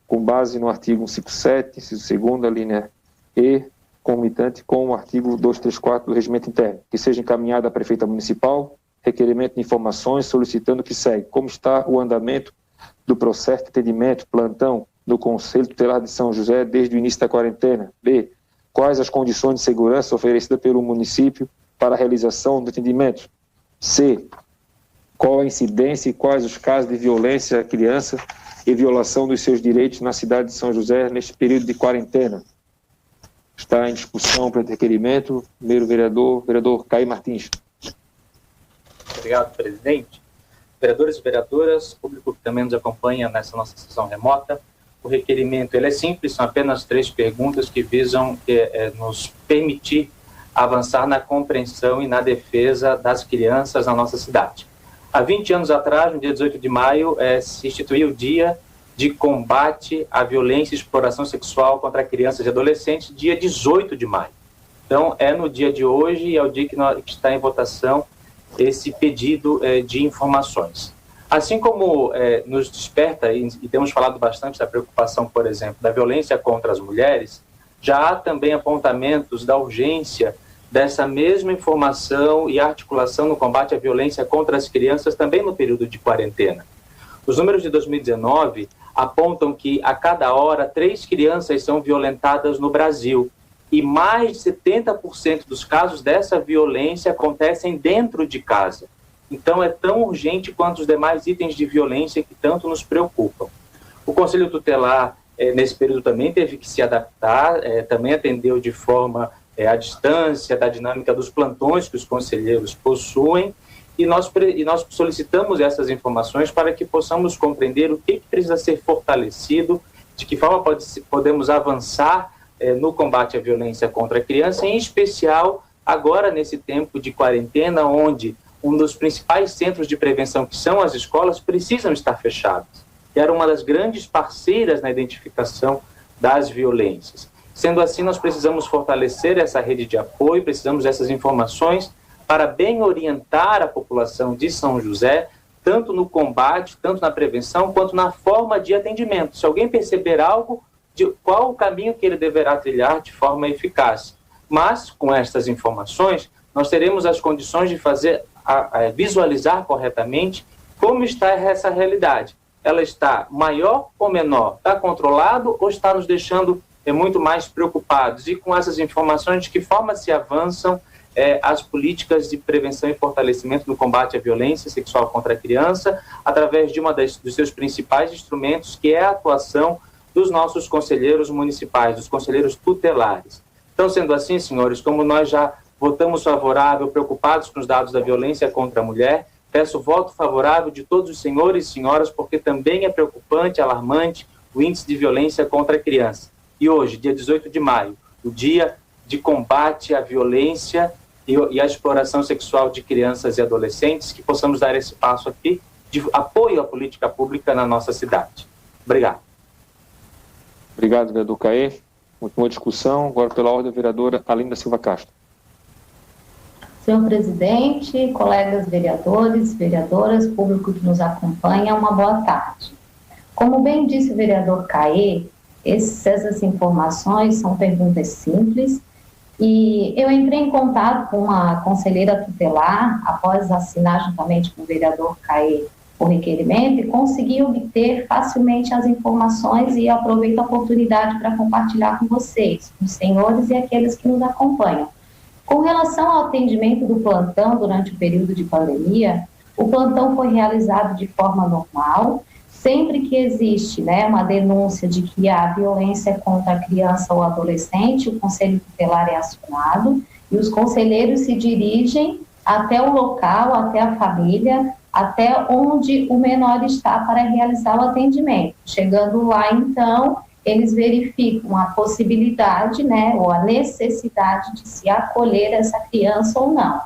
com base no artigo 157, inciso 2º, linha E, concomitante com o artigo 234 do Regimento Interno, que seja encaminhado à Prefeita Municipal, requerimento de informações solicitando que segue como está o andamento do processo de atendimento, plantão, do Conselho Tutelar de São José desde o início da quarentena. B, quais as condições de segurança oferecidas pelo município para a realização do atendimento. C, qual a incidência e quais os casos de violência à criança e violação dos seus direitos na cidade de São José neste período de quarentena. Está em discussão para o requerimento. Primeiro vereador Caio Martins. Obrigado, presidente. Vereadores e vereadoras, público que também nos acompanha nessa nossa sessão remota, o requerimento ele é simples, são apenas 3 perguntas que visam nos permitir avançar na compreensão e na defesa das crianças na nossa cidade. Há 20 anos atrás, no dia 18 de maio, se instituiu o Dia de Combate à Violência e Exploração Sexual contra Crianças e Adolescentes, dia 18 de maio. Então, é no dia de hoje e é o dia que está em votação esse pedido de informações. Assim como nos desperta, e temos falado bastante da preocupação, por exemplo, da violência contra as mulheres, já há também apontamentos da urgência dessa mesma informação e articulação no combate à violência contra as crianças também no período de quarentena. Os números de 2019 apontam que a cada hora 3 crianças são violentadas no Brasil e mais de 70% dos casos dessa violência acontecem dentro de casa. Então é tão urgente quanto os demais itens de violência que tanto nos preocupam. O Conselho Tutelar, nesse período, também teve que se adaptar, também atendeu de forma à distância da dinâmica dos plantões que os conselheiros possuem, e nós solicitamos essas informações para que possamos compreender o que precisa ser fortalecido, de que forma podemos avançar no combate à violência contra a criança, em especial agora nesse tempo de quarentena, onde um dos principais centros de prevenção, que são as escolas, precisam estar fechados. Que era uma das grandes parceiras na identificação das violências. Sendo assim, nós precisamos fortalecer essa rede de apoio, precisamos dessas informações para bem orientar a população de São José, tanto no combate, tanto na prevenção, quanto na forma de atendimento. Se alguém perceber algo, qual o caminho que ele deverá trilhar de forma eficaz. Mas, com essas informações, nós teremos as condições de fazer, visualizar corretamente como está essa realidade. Ela está maior ou menor? Está controlado ou está nos deixando muito mais preocupados? E com essas informações, de que forma se avançam as políticas de prevenção e fortalecimento do combate à violência sexual contra a criança, através de dos seus principais instrumentos, que é a atuação dos nossos conselheiros municipais, dos conselheiros tutelares. Então, sendo assim, senhores, como nós já votamos favorável, preocupados com os dados da violência contra a mulher, peço voto favorável de todos os senhores e senhoras, porque também é preocupante, alarmante, o índice de violência contra a criança. E hoje, dia 18 de maio, o dia de combate à violência e à exploração sexual de crianças e adolescentes, que possamos dar esse passo aqui de apoio à política pública na nossa cidade. Obrigado. Obrigado, vereador Caê. Última discussão, agora pela ordem, a vereadora Aline da Silva Castro. Senhor presidente, colegas vereadores, vereadoras, público que nos acompanha, uma boa tarde. Como bem disse o vereador Caê, essas informações são perguntas simples, e eu entrei em contato com uma conselheira tutelar, após assinar juntamente com o vereador Caê o requerimento, e consegui obter facilmente as informações, e aproveito a oportunidade para compartilhar com vocês, os senhores e aqueles que nos acompanham. Com relação ao atendimento do plantão durante o período de pandemia, o plantão foi realizado de forma normal. Sempre que existe, uma denúncia de que há violência contra a criança ou adolescente, o Conselho Tutelar é acionado e os conselheiros se dirigem até o local, até a família, até onde o menor está para realizar o atendimento. Chegando lá, então, eles verificam a possibilidade, ou a necessidade de se acolher essa criança ou não.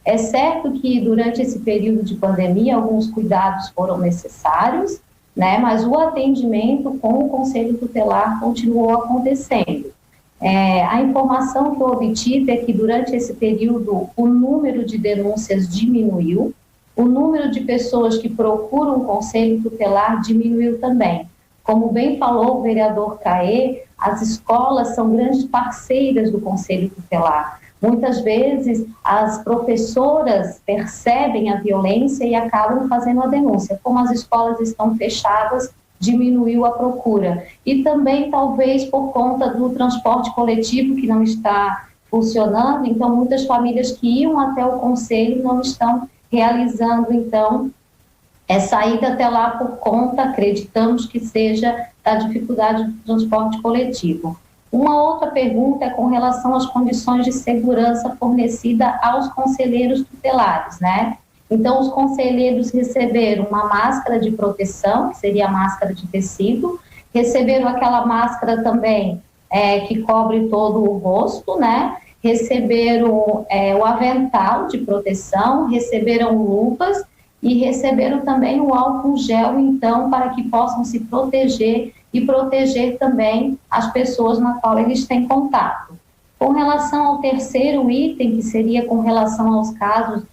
É certo que durante esse período de pandemia alguns cuidados foram necessários, mas o atendimento com o Conselho Tutelar continuou acontecendo. A informação que eu obtive é que durante esse período o número de denúncias diminuiu, o número de pessoas que procuram o Conselho Tutelar diminuiu também. Como bem falou o vereador Caê, as escolas são grandes parceiras do Conselho Tutelar. Muitas vezes as professoras percebem a violência e acabam fazendo a denúncia. Como as escolas estão fechadas, diminuiu a procura. E também, talvez, por conta do transporte coletivo que não está funcionando, então muitas famílias que iam até o Conselho não estão realizando, então, saída até lá por conta, acreditamos que seja da dificuldade do transporte coletivo. Uma outra pergunta é com relação às condições de segurança fornecida aos conselheiros tutelares, Então, os conselheiros receberam uma máscara de proteção, que seria a máscara de tecido, receberam aquela máscara também que cobre todo o rosto, Receberam o avental de proteção, receberam luvas e receberam também o álcool gel, então, para que possam se proteger e proteger também as pessoas na qual eles têm contato. Com relação ao terceiro item, que seria com relação aos casos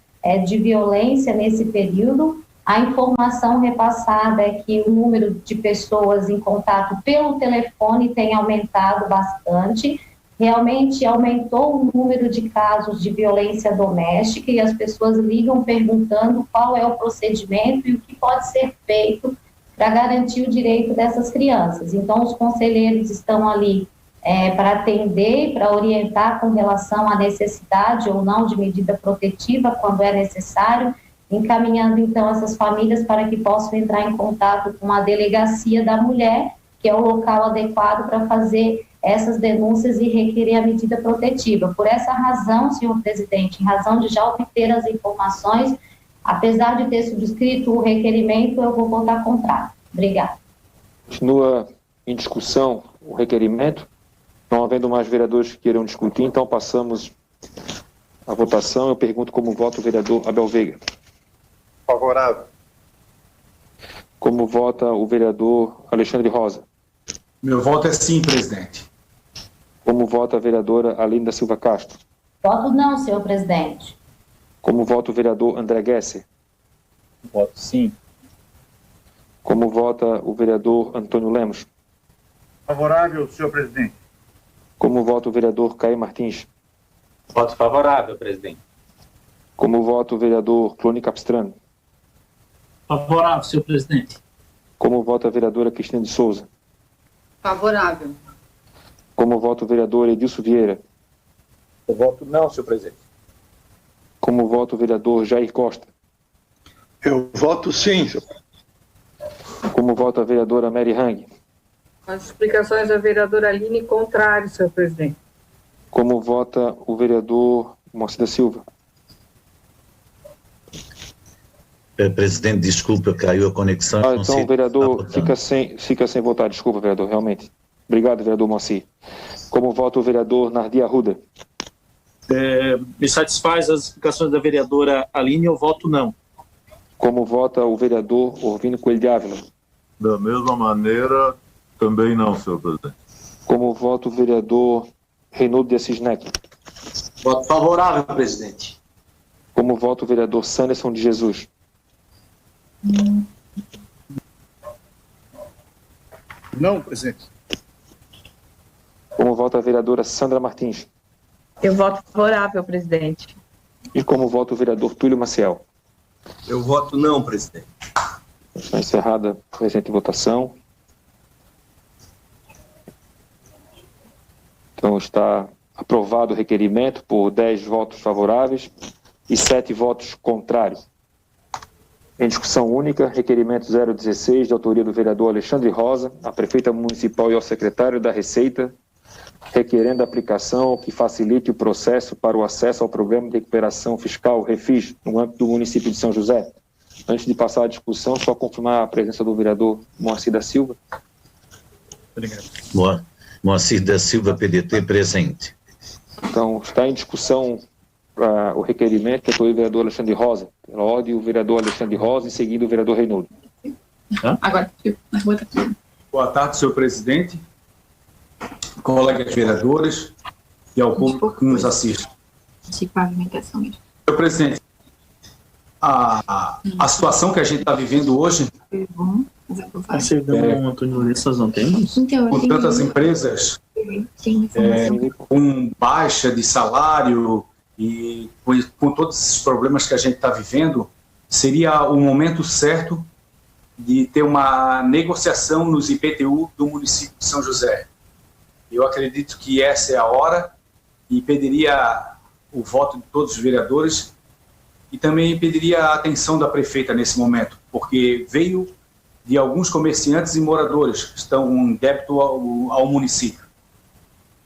de violência nesse período, a informação repassada é que o número de pessoas em contato pelo telefone tem aumentado bastante. Realmente aumentou o número de casos de violência doméstica e as pessoas ligam perguntando qual é o procedimento e o que pode ser feito para garantir o direito dessas crianças. Então, os conselheiros estão ali para atender e para orientar com relação à necessidade ou não de medida protetiva quando é necessário, encaminhando então essas famílias para que possam entrar em contato com a delegacia da mulher, que é o local adequado para fazer essas denúncias e requerer a medida protetiva. Por essa razão, senhor presidente, em razão de já obter as informações, apesar de ter subscrito o requerimento, eu vou votar contrário. Obrigada. Continua em discussão o requerimento. Não havendo mais vereadores que queiram discutir, então passamos à votação. Eu pergunto como vota o vereador Abel Veiga. Favorável. Como vota o vereador Alexandre Rosa? Meu voto é sim, presidente. Como vota a vereadora Aline da Silva Castro? Voto não, senhor presidente. Como vota o vereador André Gesser? Voto sim. Como vota o vereador Antônio Lemos? Favorável, senhor presidente. Como vota o vereador Caê Martins? Voto favorável, presidente. Como vota o vereador Clone Capistrano? Favorável, senhor presidente. Como vota a vereadora Cristina de Souza? Favorável. Como vota o vereador Edilson Vieira? Eu voto não, senhor presidente. Como vota o vereador Jair Costa? Eu voto sim, senhor. Como vota a vereadora Mary Hang? As explicações da vereadora Aline, contrário, senhor presidente. Como vota o vereador Moacir da Silva? Presidente, desculpa, caiu a conexão. Então o vereador fica sem votar. Desculpa, vereador, realmente. Obrigado, vereador Moacir. Como vota o vereador Nardi Arruda? Me satisfaz as explicações da vereadora Aline, eu voto não. Como vota o vereador Orvino Coelho de Ávila? Da mesma maneira, também não, senhor presidente. Como vota o vereador Reinaldo de Assis Neck? Voto favorável, presidente. Como vota o vereador Sanderson de Jesus? Não, presidente. Como vota a vereadora Sandra Martins? Eu voto favorável, presidente. E como vota o vereador Túlio Maciel? Eu voto não, presidente. Está encerrada a presente votação. Então está aprovado o requerimento por 10 votos favoráveis e 7 votos contrários. Em discussão única, requerimento 016, de autoria do vereador Alexandre Rosa, à prefeita municipal e ao secretário da Receita, requerendo a aplicação que facilite o processo para o acesso ao Programa de Recuperação Fiscal, REFIS, no âmbito do município de São José. Antes de passar a discussão, só confirmar a presença do vereador Moacir da Silva. Obrigado. Moacir da Silva, PDT, presente. Então, está em discussão o requerimento, que é o vereador Alexandre Rosa. Pela ordem, o vereador Alexandre Rosa, em seguida o vereador Reinaldo. Agora, Boa tarde, senhor presidente, colegas vereadores e ao público que nos assiste. De pavimentação mesmo. Senhor presidente, a situação que a gente está vivendo hoje, com tantas empresas com baixa de salário e com todos esses problemas que a gente está vivendo, seria o momento certo de ter uma negociação nos IPTU do município de São José. Eu acredito que essa é a hora e pediria o voto de todos os vereadores e também pediria a atenção da prefeita nesse momento, porque veio de alguns comerciantes e moradores que estão em débito ao município.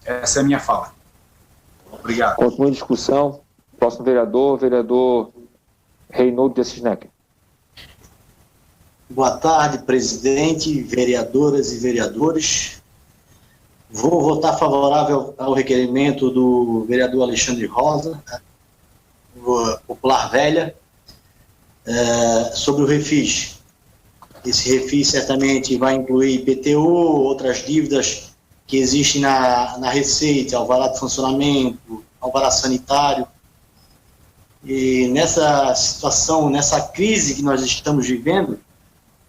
Essa é a minha fala. Obrigado. Continua a discussão. Próximo vereador Reinaldo de Assis Neck. Boa tarde, presidente, vereadoras e vereadores. Vou votar favorável ao requerimento do vereador Alexandre Rosa, Popular Velha, sobre o REFIS. Esse REFIS certamente vai incluir IPTU, outras dívidas que existem na Receita, alvará de funcionamento, alvará sanitário. E nessa situação, nessa crise que nós estamos vivendo,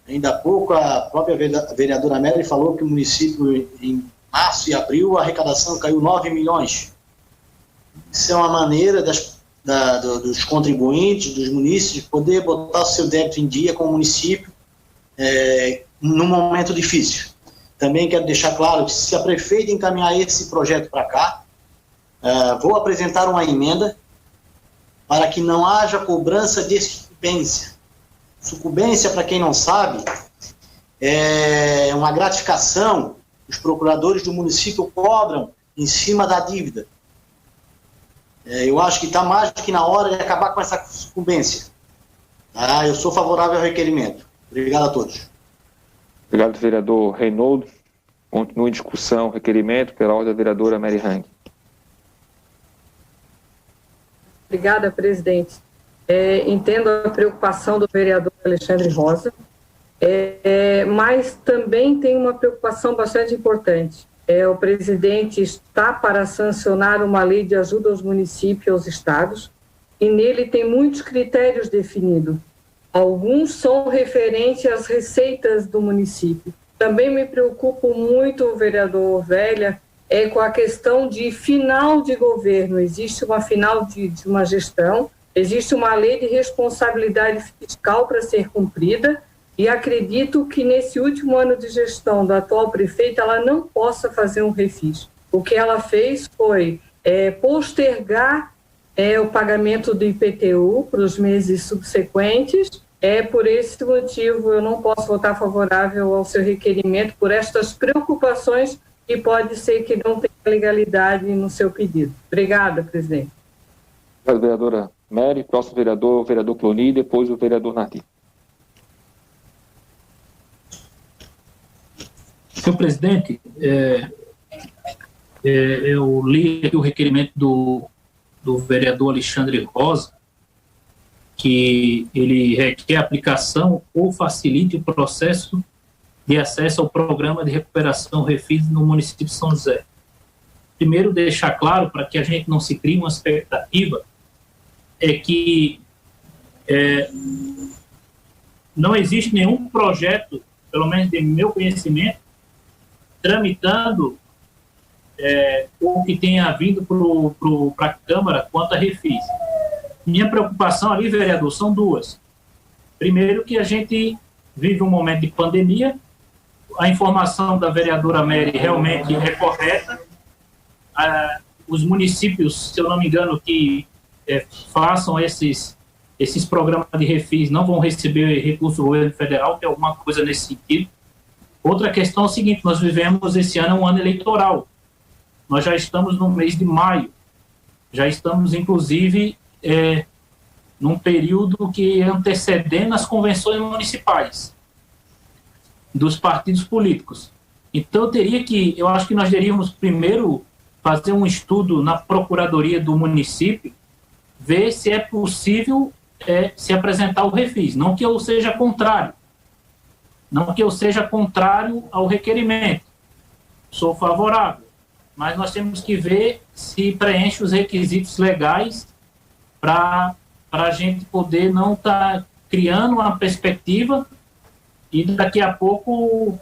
ainda há pouco a própria vereadora Mary falou que o município, em março e abril, a arrecadação caiu 9 milhões. Isso é uma maneira dos contribuintes, dos munícipes, poder botar o seu débito em dia com o município num momento difícil. Também quero deixar claro que se a prefeita encaminhar esse projeto para cá, vou apresentar uma emenda para que não haja cobrança de sucumbência. Sucumbência, para quem não sabe, é uma gratificação que os procuradores do município cobram em cima da dívida. Eu acho que está mais do que na hora de acabar com essa sucumbência. Eu sou favorável ao requerimento. Obrigado a todos. Obrigado, vereador Reinaldo. Continua em discussão o requerimento pela ordem da vereadora Mary Hang. Obrigada, presidente. Entendo a preocupação do vereador Alexandre Rosa, mas também tem uma preocupação bastante importante. O presidente está para sancionar uma lei de ajuda aos municípios e aos estados, e nele tem muitos critérios definidos. Alguns são referentes às receitas do município. Também me preocupa muito, vereador Velha, com a questão de final de governo. Existe uma final de uma gestão, Existe uma lei de responsabilidade fiscal para ser cumprida e acredito que nesse último ano de gestão da atual prefeita ela não possa fazer um refis. O que ela fez foi postergar o pagamento do IPTU para os meses subsequentes. Por esse motivo, eu não posso votar favorável ao seu requerimento por estas preocupações e pode ser que não tenha legalidade no seu pedido. Obrigada, presidente. Obrigado, vereadora Mary. Próximo vereador, o vereador Cloni, depois o vereador Nardi. Senhor presidente, eu li aqui o requerimento do vereador Alexandre Rosa, que ele requer aplicação ou facilite o processo de acesso ao programa de recuperação refis no município de São José. Primeiro, deixar claro, para que a gente não se crie uma expectativa, é que não existe nenhum projeto, pelo menos de meu conhecimento, tramitando ou que tenha vindo para a Câmara quanto a refis. Minha preocupação ali, vereador, são duas. Primeiro, que a gente vive um momento de pandemia, a informação da vereadora Mary realmente é correta. Os municípios, se eu não me engano, que façam esses programas de refis não vão receber recurso do governo federal, tem alguma coisa nesse sentido. Outra questão é o seguinte: nós vivemos esse ano um ano eleitoral. Nós já estamos no mês de maio, já estamos, inclusive, num período que antecedendo as convenções municipais dos partidos políticos. Então, eu acho que nós deveríamos primeiro fazer um estudo na Procuradoria do município, ver se é possível se apresentar o refis, não que eu seja contrário, ao requerimento, sou favorável, mas nós temos que ver se preenche os requisitos legais para a gente poder não estar criando uma perspectiva e daqui a pouco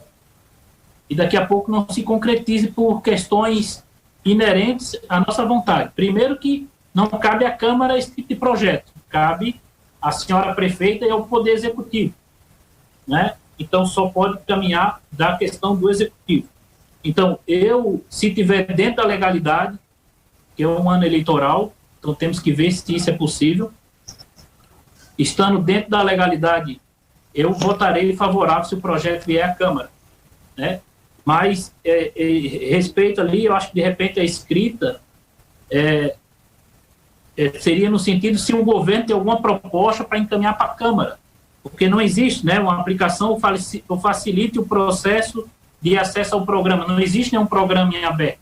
não se concretize por questões inerentes à nossa vontade. Primeiro, que não cabe à Câmara esse tipo de projeto, cabe à senhora prefeita e ao Poder Executivo, né? Então, só pode caminhar da questão do Executivo. Então, se tiver dentro da legalidade, que é um ano eleitoral, então temos que ver se isso é possível. Estando dentro da legalidade, eu votarei favorável se o projeto vier à Câmara, né? Mas, respeito ali, eu acho que, de repente, a escrita seria no sentido se o governo tem alguma proposta para encaminhar para a Câmara, porque não existe, né, uma aplicação ou facilite o processo de acesso ao programa. Não existe nenhum programa em aberto.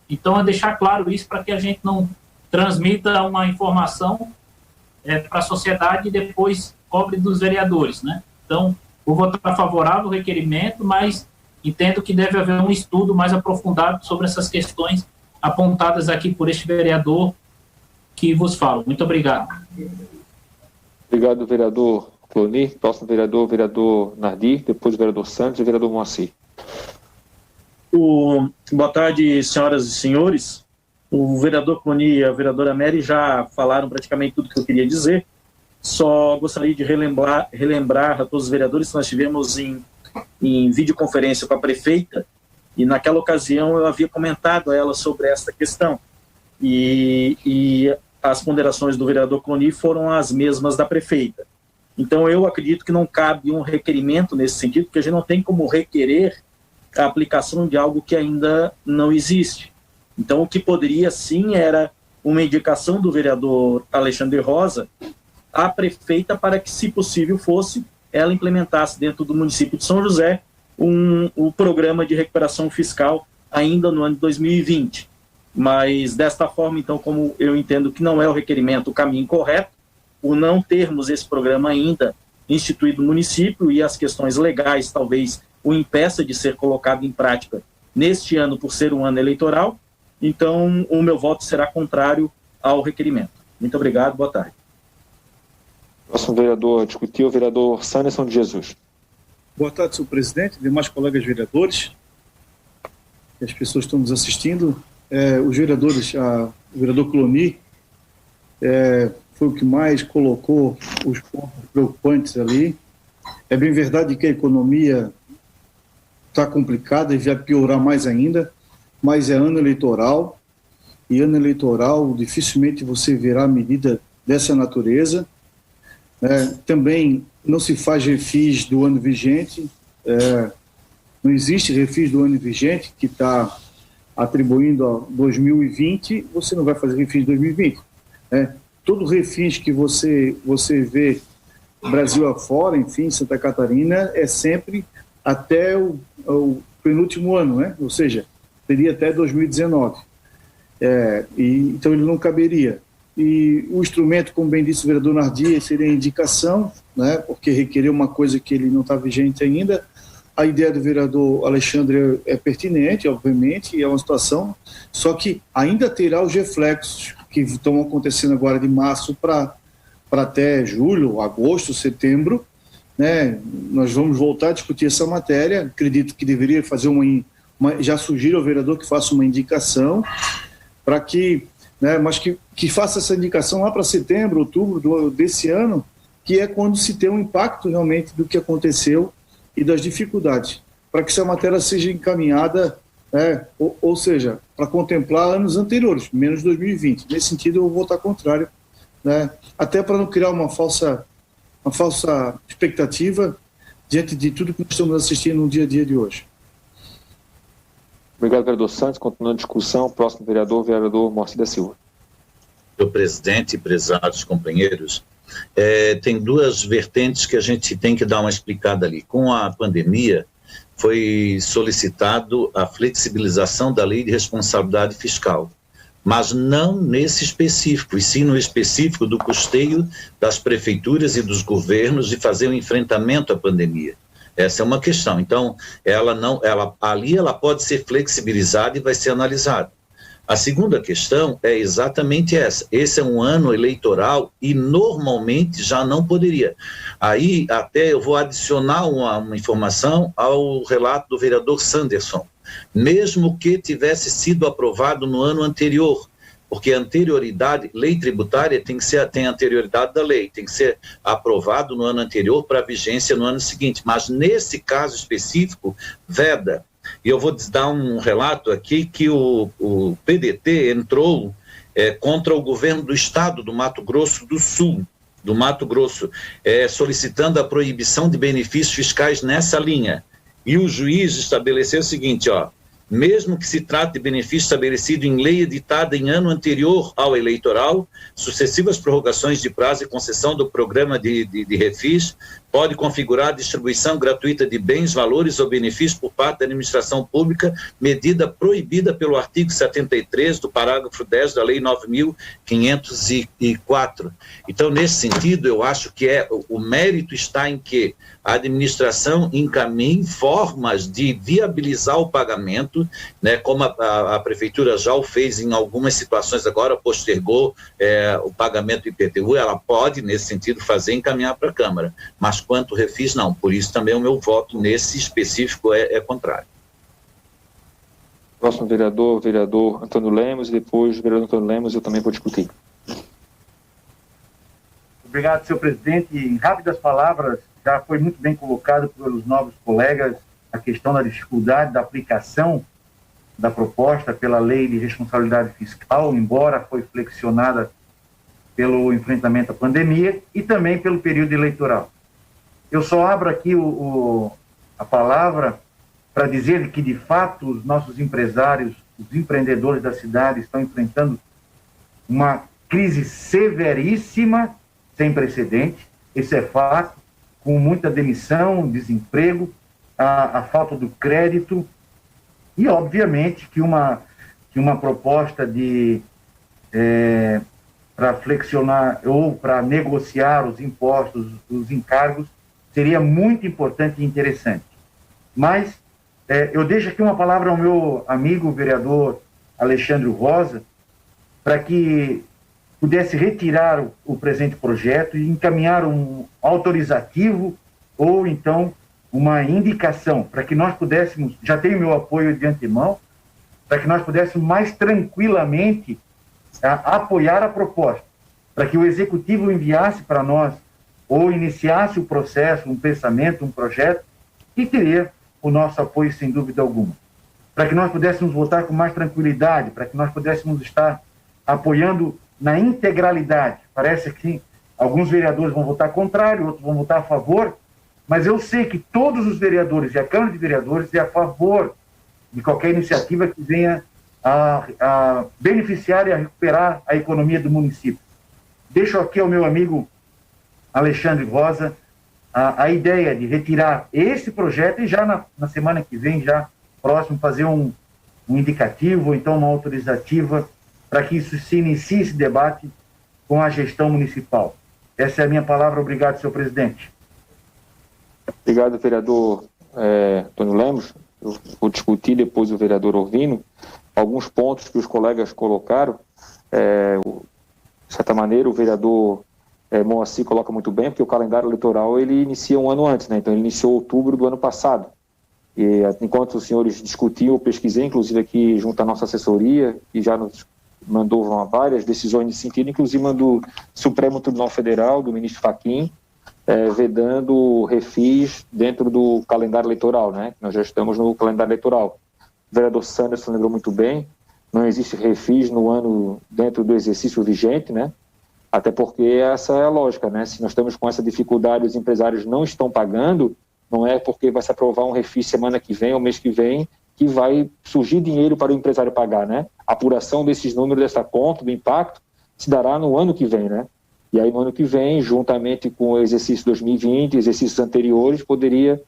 Então, é deixar claro isso para que a gente não transmita uma informação para a sociedade e depois cobre dos vereadores, né? Então, vou votar favorável ao requerimento, mas entendo que deve haver um estudo mais aprofundado sobre essas questões apontadas aqui por este vereador que vos falo. Muito obrigado. Obrigado, vereador Cloni. Próximo vereador, vereador Nardi, depois o vereador Santos e o vereador Moacir. Boa tarde, senhoras e senhores. O vereador Cloni e a vereadora Mary já falaram praticamente tudo que eu queria dizer. Só gostaria de relembrar a todos os vereadores que nós tivemos em videoconferência com a prefeita, e naquela ocasião eu havia comentado a ela sobre esta questão. E as ponderações do vereador Cloni foram as mesmas da prefeita. Então, eu acredito que não cabe um requerimento nesse sentido, porque a gente não tem como requerer a aplicação de algo que ainda não existe. Então, o que poderia, sim, era uma indicação do vereador Alexandre Rosa à prefeita para que, se possível fosse, ela implementasse dentro do município de São José o programa de recuperação fiscal ainda no ano de 2020. Mas, desta forma, então, como eu entendo que não é o requerimento o caminho correto, o não termos esse programa ainda instituído no município e as questões legais talvez o impeça de ser colocado em prática neste ano por ser um ano eleitoral, então o meu voto será contrário ao requerimento. Muito obrigado, boa tarde. Próximo vereador a discutir, o vereador Sanderson de Jesus. Boa tarde, senhor presidente, demais colegas vereadores, as pessoas que estão nos assistindo, os vereadores, o vereador Cloni foi o que mais colocou os pontos preocupantes ali. É bem verdade que a economia está complicada e vai piorar mais ainda, mas é ano eleitoral, e ano eleitoral dificilmente você verá medida dessa natureza. Também não se faz refis do ano vigente, não existe refis do ano vigente que está atribuindo a 2020, você não vai fazer refis de 2020. Todo refis que você vê Brasil afora, enfim, Santa Catarina, é sempre até o penúltimo ano, né? Ou seja, seria até 2019. Então ele não caberia. E o instrumento, como bem disse o vereador Nardi, seria a indicação, né? Porque requerer uma coisa que ele não está vigente ainda. A ideia do vereador Alexandre é pertinente, obviamente, e é uma situação, só que ainda terá os reflexos que estão acontecendo agora de março para até julho, agosto, setembro, né? Nós vamos voltar a discutir essa matéria. Acredito que deveria fazer já sugiro ao vereador que faça uma indicação para que, né, mas que faça essa indicação lá para setembro, outubro desse ano, que é quando se tem um impacto realmente do que aconteceu e das dificuldades, para que essa matéria seja encaminhada, ou seja, para contemplar anos anteriores, menos 2020. Nesse sentido, eu vou votar contrário, né? Até para não criar uma falsa expectativa diante de tudo que nós estamos assistindo no dia a dia de hoje. Obrigado, vereador Santos. Continuando a discussão, o próximo vereador Moacir da Silva. Senhor presidente, prezados companheiros, tem duas vertentes que a gente tem que dar uma explicada ali. Com a pandemia, foi solicitado a flexibilização da lei de responsabilidade fiscal, mas não nesse específico, e sim no específico do custeio das prefeituras e dos governos de fazer o enfrentamento à pandemia. Essa é uma questão. Então, ali ela pode ser flexibilizada e vai ser analisada. A segunda questão é exatamente essa. Esse é um ano eleitoral e normalmente já não poderia. Aí até eu vou adicionar uma informação ao relato do vereador Sanderson. Mesmo que tivesse sido aprovado no ano anterior, porque a anterioridade, lei tributária tem a anterioridade da lei, tem que ser aprovado no ano anterior para vigência no ano seguinte, mas nesse caso específico, veda. E eu vou dar um relato aqui que o PDT entrou contra o governo do estado do Mato Grosso do Sul, solicitando a proibição de benefícios fiscais nessa linha. E o juiz estabeleceu o seguinte, mesmo que se trate de benefício estabelecido em lei editada em ano anterior ao eleitoral, sucessivas prorrogações de prazo e concessão do programa de refis pode configurar a distribuição gratuita de bens, valores ou benefícios por parte da administração pública, medida proibida pelo artigo 73 do parágrafo 10 da Lei 9.504. Então, nesse sentido, eu acho que o mérito está em que a administração encaminhe formas de viabilizar o pagamento, né, como a prefeitura já o fez em algumas situações, agora postergou o pagamento do IPTU, ela pode, nesse sentido, encaminhar para a Câmara, mas quanto refis, não. Por isso também o meu voto nesse específico é contrário. Próximo vereador Antônio Lemos, e depois o vereador Antônio Lemos eu também vou discutir. Obrigado, senhor presidente. Em rápidas palavras, já foi muito bem colocado pelos novos colegas a questão da dificuldade da aplicação da proposta pela lei de responsabilidade fiscal, embora foi flexionada pelo enfrentamento à pandemia e também pelo período eleitoral. Eu só abro aqui a palavra para dizer que, de fato, os nossos empresários, os empreendedores da cidade estão enfrentando uma crise severíssima, sem precedente, esse é fato, com muita demissão, desemprego, a falta do crédito e, obviamente, que uma proposta para flexionar ou para negociar os impostos, os encargos, seria muito importante e interessante. Mas eu deixo aqui uma palavra ao meu amigo vereador Alexandre Rosa, para que pudesse retirar o presente projeto e encaminhar um autorizativo ou então uma indicação, para que nós pudéssemos, já tenho meu apoio de antemão, para que nós pudéssemos mais tranquilamente apoiar a proposta. para que o Executivo enviasse para nós, ou iniciasse o processo, um pensamento, um projeto, que teria o nosso apoio, sem dúvida alguma. Para que nós pudéssemos votar com mais tranquilidade, para que nós pudéssemos estar apoiando na integralidade. Parece que alguns vereadores vão votar contrário, outros vão votar a favor, mas eu sei que todos os vereadores e a Câmara de Vereadores é a favor de qualquer iniciativa que venha a beneficiar e a recuperar a economia do município. Deixo aqui ao meu amigo Alexandre Rosa a ideia de retirar esse projeto e já na semana que vem, já próximo, fazer um indicativo, ou então uma autorizativa, para que isso se inicie esse debate com a gestão municipal. Essa é a minha palavra. Obrigado, senhor presidente. Obrigado, vereador Antônio Lemos. Eu vou discutir depois o vereador Orvino alguns pontos que os colegas colocaram. De certa maneira, o vereador Moacir coloca muito bem, porque o calendário eleitoral ele inicia um ano antes, né? Então ele iniciou em outubro do ano passado. E enquanto os senhores discutiam, eu pesquisei, inclusive aqui junto à nossa assessoria, e já nos mandou várias decisões nesse sentido, inclusive do Supremo Tribunal Federal, do ministro Fachin, vedando refis dentro do calendário eleitoral, né? Nós já estamos no calendário eleitoral. O vereador Sanderson lembrou muito bem, não existe refis no ano dentro do exercício vigente, né? Até porque essa é a lógica, né? Se nós estamos com essa dificuldade, os empresários não estão pagando, não é porque vai se aprovar um refis semana que vem ou mês que vem que vai surgir dinheiro para o empresário pagar, né? A apuração desses números, dessa conta, do impacto, se dará no ano que vem, né? E aí no ano que vem, juntamente com o exercício 2020, exercícios anteriores, poderia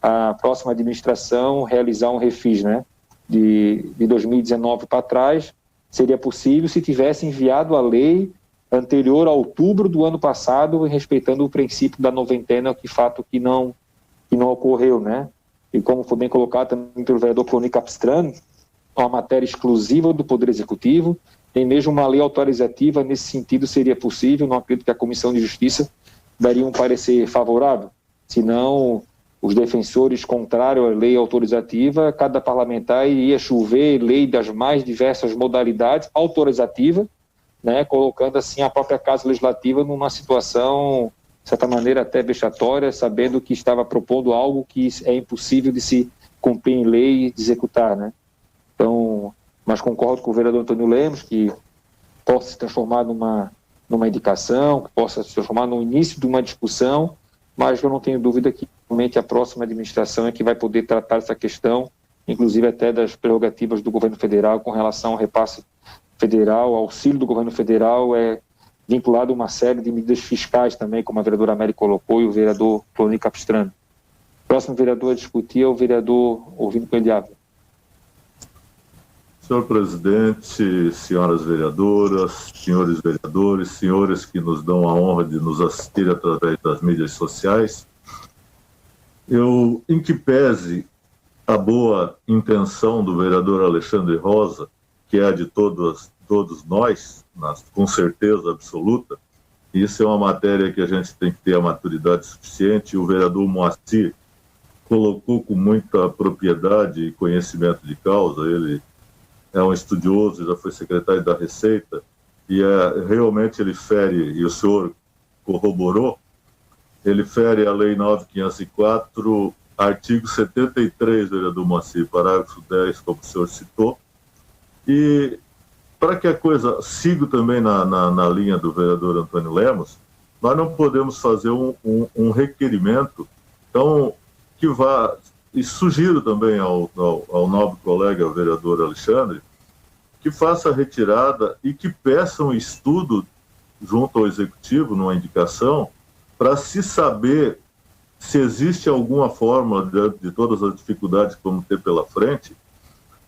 a próxima administração realizar um refis, né? De 2019 para trás, seria possível se tivesse enviado a lei anterior a outubro do ano passado, respeitando o princípio da noventena, que fato que não ocorreu, né? E como foi bem colocado também pelo vereador Cloni Capistrano, uma matéria exclusiva do Poder Executivo, tem mesmo uma lei autorizativa, nesse sentido seria possível, não acredito que a Comissão de Justiça daria um parecer favorável, senão os defensores contrários à lei autorizativa, cada parlamentar iria chover lei das mais diversas modalidades autorizativa, né, colocando assim a própria Casa Legislativa numa situação, de certa maneira, até vexatória, sabendo que estava propondo algo que é impossível de se cumprir em lei e de executar, né? Então, mas concordo com o vereador Antônio Lemos, que possa se transformar numa indicação, que possa se transformar no início de uma discussão, mas eu não tenho dúvida que realmente a próxima administração é que vai poder tratar essa questão, inclusive até das prerrogativas do governo federal com relação ao repasse federal, auxílio do governo federal, vinculado a uma série de medidas fiscais também, como a vereadora Amélia colocou e o vereador Cloni Capistrano. O próximo vereador a discutir é o vereador Orvino Coelho de Ávila. Senhor presidente, senhoras vereadoras, senhores vereadores, senhores que nos dão a honra de nos assistir através das mídias sociais, em que pese a boa intenção do vereador Alexandre Rosa, que é a de todos nós, com certeza absoluta, isso é uma matéria que a gente tem que ter a maturidade suficiente. O vereador Moacir colocou com muita propriedade e conhecimento de causa, ele é um estudioso, já foi secretário da Receita, e realmente ele fere, e o senhor corroborou, ele fere a Lei 9.504, artigo 73, vereador Moacir, parágrafo 10, como o senhor citou, e para que a coisa siga também na linha do vereador Antônio Lemos, nós não podemos fazer um requerimento que vá, e sugiro também ao nobre colega vereador Alexandre, que faça a retirada e que peça um estudo junto ao Executivo, numa indicação, para se saber se existe alguma forma, de todas as dificuldades que vamos ter pela frente,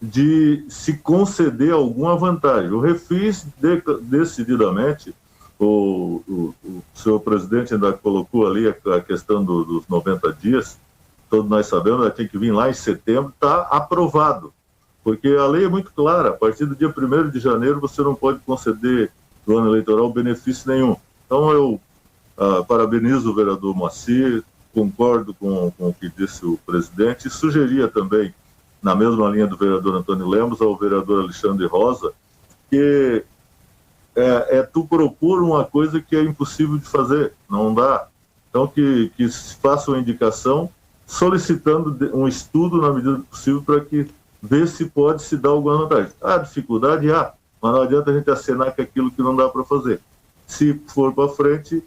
de se conceder alguma vantagem. O refis, decididamente, o senhor presidente ainda colocou ali a questão dos 90 dias, todos nós sabemos, tem que vir lá em setembro, está aprovado, porque a lei é muito clara, a partir do dia 1º de janeiro você não pode conceder do ano eleitoral benefício nenhum. Então eu parabenizo o vereador Moacir, concordo com o que disse o presidente, e sugeria também, na mesma linha do vereador Antônio Lemos, ao vereador Alexandre Rosa, que é tu propor uma coisa que é impossível de fazer, não dá. Então, que se faça uma indicação solicitando um estudo na medida do possível para que ver se pode se dar alguma vantagem. Dificuldade, mas não adianta a gente acenar que aquilo que não dá para fazer. Se for para frente,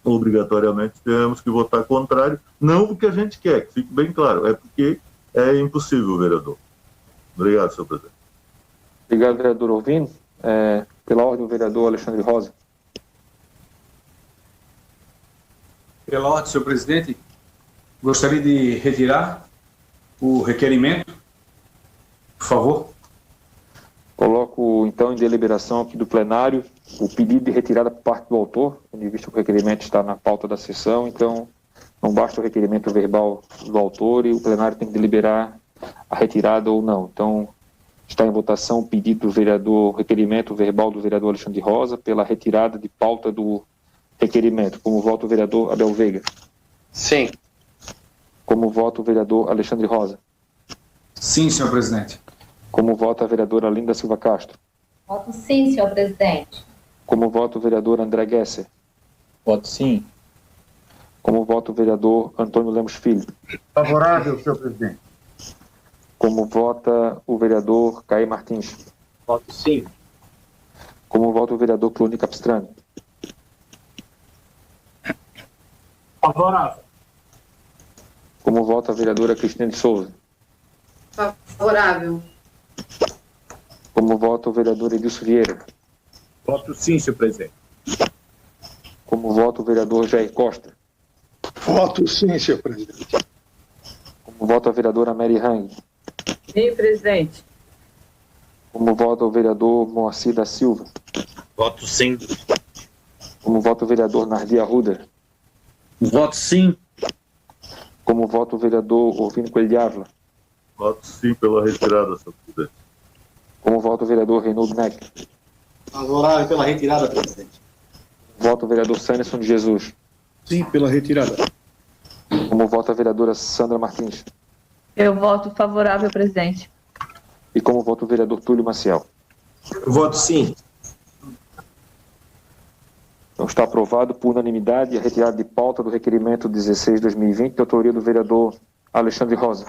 obrigatoriamente temos que votar contrário, não porque a gente quer, que fique bem claro, é porque é impossível, vereador. Obrigado, senhor presidente. Obrigado, vereador Orvino. Pela ordem, o vereador Alexandre Rosa. Pela ordem, senhor presidente, gostaria de retirar o requerimento, por favor. Coloco, então, em deliberação aqui do plenário o pedido de retirada por parte do autor, tendo em vista que o requerimento está na pauta da sessão, então não basta o requerimento verbal do autor e o plenário tem que deliberar a retirada ou não. Então, está em votação o pedido do vereador, requerimento verbal do vereador Alexandre Rosa pela retirada de pauta do requerimento. Como vota o vereador Abel Veiga? Sim. Como vota o vereador Alexandre Rosa? Sim, senhor presidente. Como vota a vereadora Linda Silva Castro? Voto sim, senhor presidente. Como vota o vereador André Gesser? Voto sim. Como vota o vereador Antônio Lemos Filho? Favorável, senhor presidente. Como vota o vereador Caí Martins? Voto sim. Como vota o vereador Cloni Capistrani? Favorável. Como vota a vereadora Cristina de Souza? Favorável. Como vota o vereador Edilson Vieira? Voto sim, senhor presidente. Como vota o vereador Jair Costa? Voto sim, senhor presidente. Como vota a vereadora Mary Hang? Sim, presidente. Como vota o vereador Moacir da Silva? Voto sim. Como vota o vereador Nardi Arruda? Voto sim. Como vota o vereador Orvino Coelho de Ávila? Voto sim pela retirada, senhor presidente. Como vota o vereador Reinaldo Neck? Favorável pela retirada, presidente. Vota o vereador Sanderson de Jesus? Sim, pela retirada. Como vota a vereadora Sandra Martins? Eu voto favorável, presidente. E como vota o vereador Túlio Maciel? Voto sim. Então está aprovado por unanimidade a retirada de pauta do requerimento 16/2020, de autoria do vereador Alexandre Rosa.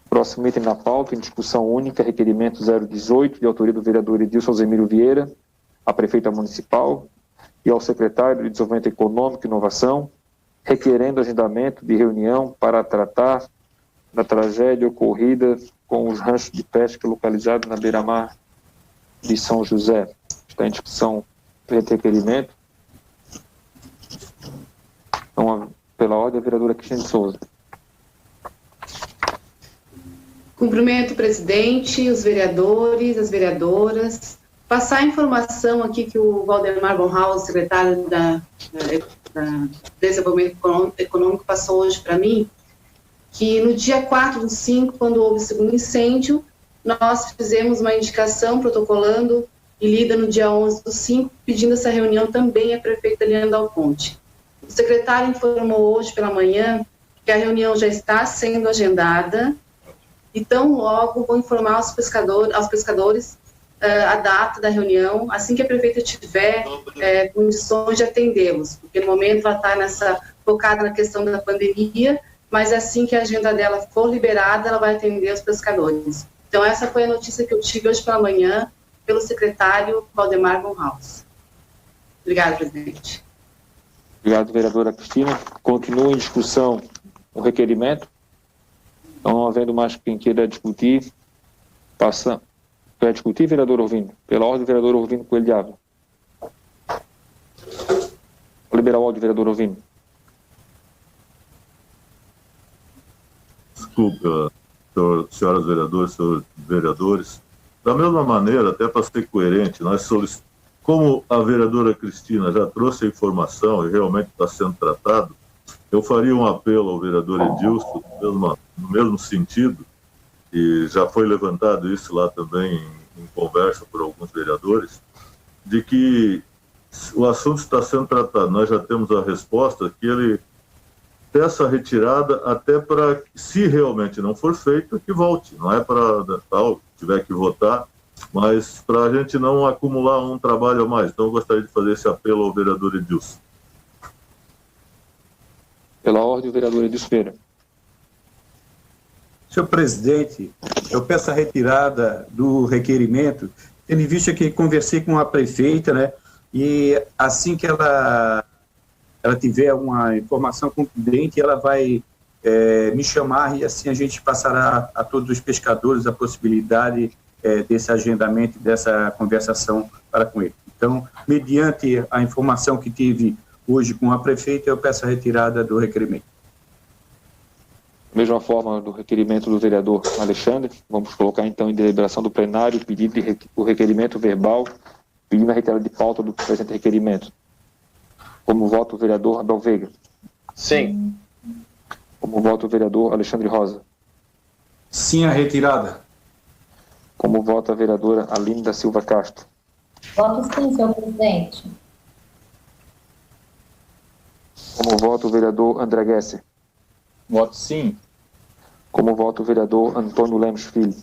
Próximo item na pauta, em discussão única, requerimento 018, de autoria do vereador Edilson Zemiro Vieira, à prefeita municipal e ao secretário de Desenvolvimento Econômico e Inovação, requerendo agendamento de reunião para tratar da tragédia ocorrida com os ranchos de pesca localizados na beira-mar de São José. Está em discussão o requerimento. Então, pela ordem, a vereadora Cristina de Souza. Cumprimento o presidente, os vereadores, as vereadoras. Passar a informação aqui que o Valdemar Bonhaus, secretário da Desenvolvimento Econômico, passou hoje para mim, que no dia 4/5, quando houve o segundo incêndio, nós fizemos uma indicação protocolando e lida no dia 11/5, pedindo essa reunião também à prefeita Liana Dal Ponte. O secretário informou hoje pela manhã que a reunião já está sendo agendada, então logo vou informar aos pescadores a data da reunião, assim que a prefeita tiver condições de atendê-los, porque no momento ela está focada na questão da pandemia, mas assim que a agenda dela for liberada, ela vai atender os pescadores. Então essa foi a notícia que eu tive hoje pela manhã pelo secretário Valdemar Bonhaus. Obrigada, presidente. Obrigado, vereadora Cristina. Continua em discussão o requerimento. Não havendo mais quem queira discutir, passa. Quer discutir, vereador Orvino? Pela ordem, vereador Orvino Coelho de Ávila. Vou liberar o áudio, vereador Orvino. Desculpa, senhoras vereadoras, senhores vereadores. Da mesma maneira, até para ser coerente, nós solicitamos, como a vereadora Cristina já trouxe a informação e realmente está sendo tratado, eu faria um apelo ao vereador Edilson, no mesmo sentido, e já foi levantado isso lá também em conversa por alguns vereadores, de que o assunto está sendo tratado. Nós já temos a resposta que ele peça a retirada até para, se realmente não for feito, que volte. Não é para tal, tiver que votar, mas para a gente não acumular um trabalho a mais. Então, eu gostaria de fazer esse apelo ao vereador Edilson. Pela ordem, o vereador Edilson Pereira. Senhor presidente, eu peço a retirada do requerimento, tendo em vista que conversei com a prefeita, né, e assim que ela tiver uma informação contundente, ela vai me chamar e assim a gente passará a todos os pescadores a possibilidade desse agendamento, dessa conversação para com ele. Então, mediante a informação que tive hoje com a prefeita, eu peço a retirada do requerimento. Da mesma forma do requerimento do vereador Alexandre, vamos colocar então em deliberação do plenário o pedido o requerimento verbal, pedindo a retirada de pauta do presente requerimento. Como voto o vereador Abel Veiga? Sim. Como voto o vereador Alexandre Rosa? Sim, a retirada. Como vota a vereadora Aline da Silva Castro? Voto sim, senhor presidente. Como vota o vereador André Gesser? Voto sim. Como vota o vereador Antônio Lemos Filho?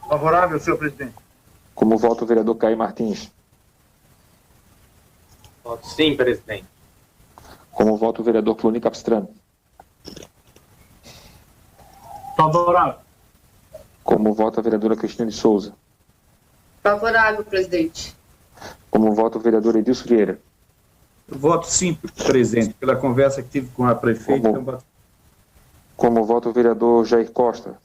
Favorável, senhor presidente. Como vota o vereador Caio Martins? Voto sim, presidente. Como vota o vereador Cloni Capistrano? Favorável. Como vota a vereadora Cristina de Souza? Favorável, presidente. Como vota o vereador Edilson Vieira? Eu voto sim, presidente, pela conversa que tive com a prefeita. Como vota o vereador Jair Costa?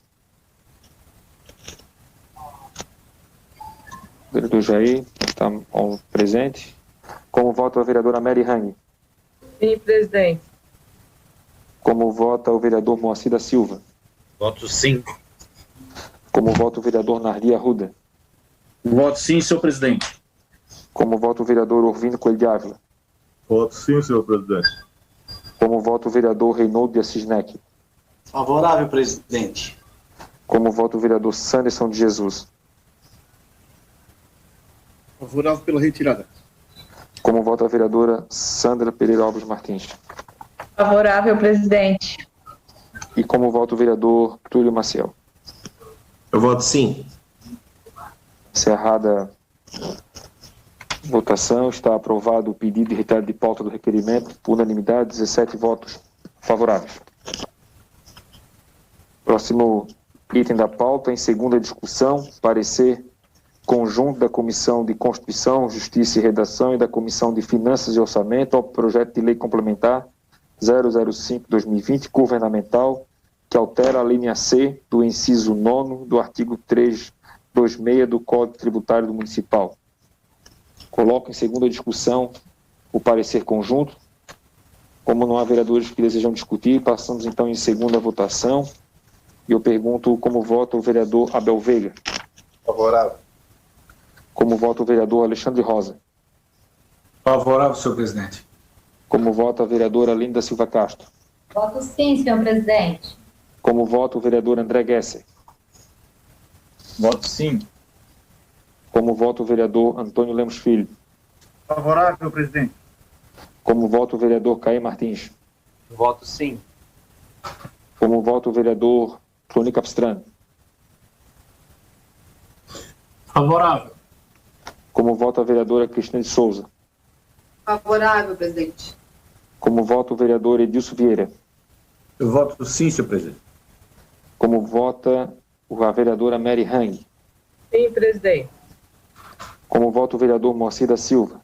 O vereador Jair está presente. Como vota a vereadora Mary Hang? Sim, presidente. Como vota o vereador Moacir da Silva? Voto sim. Como vota o vereador Nardi Arruda? Voto sim, senhor presidente. Como vota o vereador Orvino Coelho de Ávila? Voto sim, senhor presidente. Como vota o vereador Reinaldo de Assis Neck? Favorável, presidente. Como vota o vereador Sanderson de Jesus? Favorável pela retirada. Como vota a vereadora Sandra Pereira Alves Martins? Favorável, presidente. E como vota o vereador Túlio Maciel? Eu voto sim. Encerrada a votação, está aprovado o pedido de retirada de pauta do requerimento, por unanimidade, 17 votos favoráveis. Próximo item da pauta, em segunda discussão, parecer conjunto da Comissão de Constituição, Justiça e Redação e da Comissão de Finanças e Orçamento ao projeto de lei complementar 005/2020, governamental, que altera a linha C do inciso 9º do artigo 326 do Código Tributário do Municipal. Coloco em segunda discussão o parecer conjunto. Como não há vereadores que desejam discutir, passamos então em segunda votação. E eu pergunto como vota o vereador Abel Veiga. Favorável. Como vota o vereador Alexandre Rosa. Favorável, senhor presidente. Como vota a vereadora Aline da Silva Castro. Voto sim, senhor presidente. Como vota o vereador André Gesser. Voto sim. Como vota o vereador Antônio Lemos Filho. Favorável, presidente. Como vota o vereador Caio Martins. Voto sim. Como vota o vereador Cloni Capistrano. Favorável. Como vota a vereadora Cristina de Souza. Favorável, presidente. Como vota o vereador Edilson Vieira. Eu voto sim, senhor presidente. Como vota a vereadora Mary Hang. Sim, presidente. Como vota o vereador Moacir da Silva.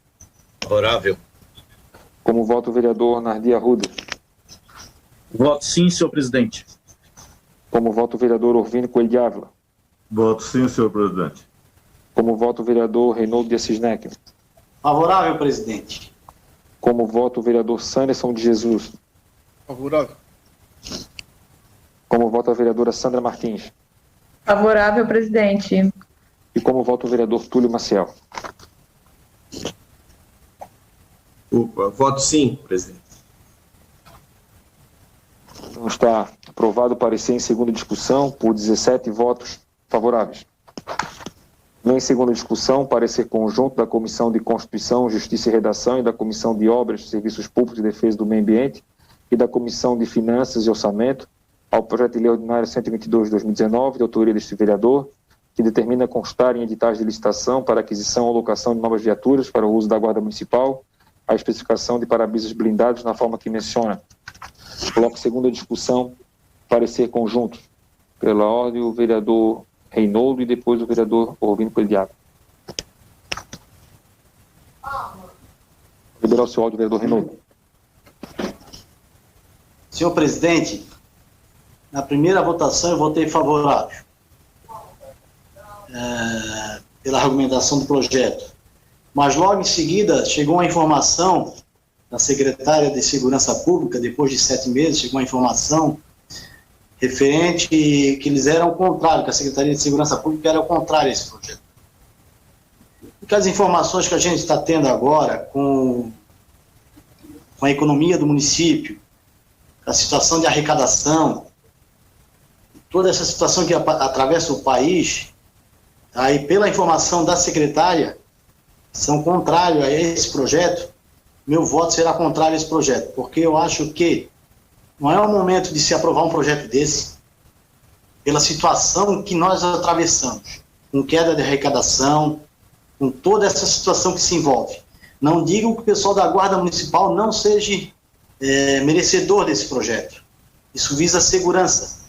Favorável. Como vota o vereador Nardi Arruda. Voto sim, senhor presidente. Como vota o vereador Orvino Coelho de Ávila. Voto sim, senhor presidente. Como vota o vereador Reinaldo de Assis Neck. Favorável, presidente. Como vota o vereador Sanderson de Jesus. Favorável. Como vota a vereadora Sandra Martins. Favorável, presidente. E como vota o vereador Túlio Maciel. Voto sim, presidente. Então está aprovado o parecer em segunda discussão por 17 votos favoráveis. Em segunda discussão, parecer conjunto da Comissão de Constituição, Justiça e Redação e da Comissão de Obras, Serviços Públicos e Defesa do Meio Ambiente e da Comissão de Finanças e Orçamento ao projeto de lei ordinário 122 de 2019, de autoria deste vereador, que determina constar em editais de licitação para aquisição ou locação de novas viaturas para o uso da Guarda Municipal, a especificação de para-brisas blindados na forma que menciona. Coloco segunda discussão, parecer conjunto. Pela ordem, o vereador Reinoldo e depois o vereador Orvino Coelho de Água. Liberar o seu áudio, vereador Reinoldo. Senhor presidente, na primeira votação eu votei favorável pela argumentação do projeto. Mas logo em seguida chegou uma informação da secretária de Segurança Pública, depois de 7 meses, chegou uma informação referente que eles eram o contrário, que a Secretaria de Segurança Pública era o contrário a esse projeto. Porque as informações que a gente está tendo agora com a economia do município, a situação de arrecadação, toda essa situação que atravessa o país, aí pela informação da secretária, são contrários a esse projeto. Meu voto será contrário a esse projeto, porque eu acho que não é o momento de se aprovar um projeto desse, pela situação que nós atravessamos, com queda de arrecadação, com toda essa situação que se envolve. Não digo que o pessoal da Guarda Municipal não seja merecedor desse projeto. Isso visa segurança.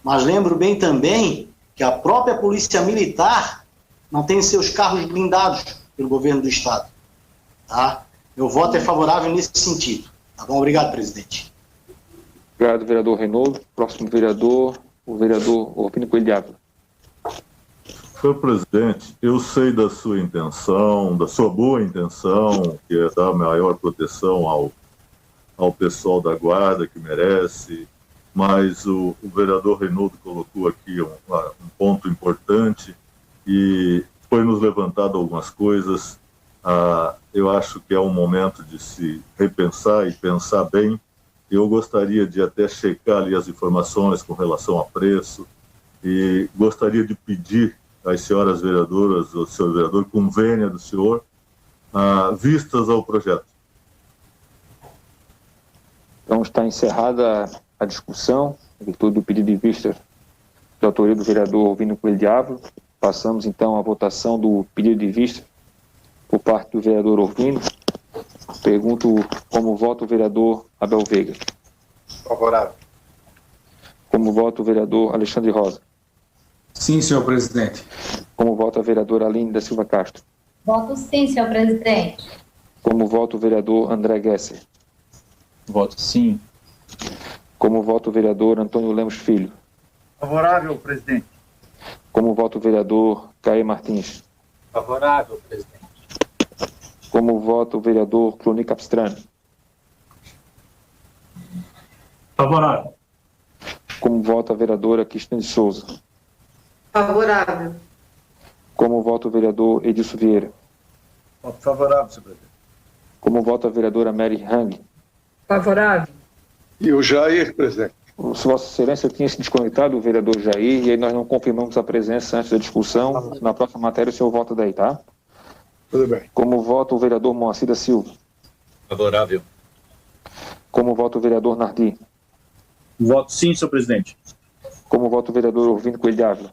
Mas lembro bem também que a própria Polícia Militar não tem seus carros blindados pelo governo do Estado. Tá? Meu voto é favorável nesse sentido. Tá bom? Obrigado, presidente. Obrigado, vereador Reinoldo. Próximo vereador, o vereador Orvino Coelho de Água. Senhor presidente, eu sei da sua intenção, da sua boa intenção, que é dar maior proteção ao pessoal da Guarda, que merece, mas o vereador Reinoldo colocou aqui um ponto importante e foi nos levantado algumas coisas. Eu acho que é um momento de se repensar e pensar bem. Eu gostaria de até checar ali as informações com relação a preço e gostaria de pedir às senhoras vereadoras, ao senhor vereador, convênia do senhor, vistas ao projeto. Então está encerrada a discussão, em virtude do pedido de vista da autoria do vereador Orvino Coelho de Água. Passamos então à votação do pedido de vista por parte do vereador Orvino. Pergunto como vota o vereador Abel Veiga. Favorável. Como vota o vereador Alexandre Rosa. Sim, senhor presidente. Como vota a vereadora Aline da Silva Castro. Voto sim, senhor presidente. Como vota o vereador André Gesser. Voto sim. Como vota o vereador Antônio Lemos Filho. Favorável, presidente. Como vota o vereador Caê Martins. Favorável, presidente. Como vota o vereador Cloni Capistrano. Favorável. Como vota a vereadora Cristina de Souza. Favorável. Como vota o vereador Edilson Vieira. Voto favorável, senhor presidente. Como vota a vereadora Mary Hang. Favorável. E o Jair, presidente? Vossa Excelência tinha se desconectado, o vereador Jair, e aí nós não confirmamos a presença antes da discussão. Na próxima matéria o senhor vota daí, tá? Tudo bem. Como vota o vereador Moacir da Silva. Favorável. Como vota o vereador Nardi. Voto sim, senhor presidente. Como vota o vereador Orvino Coelho de Água.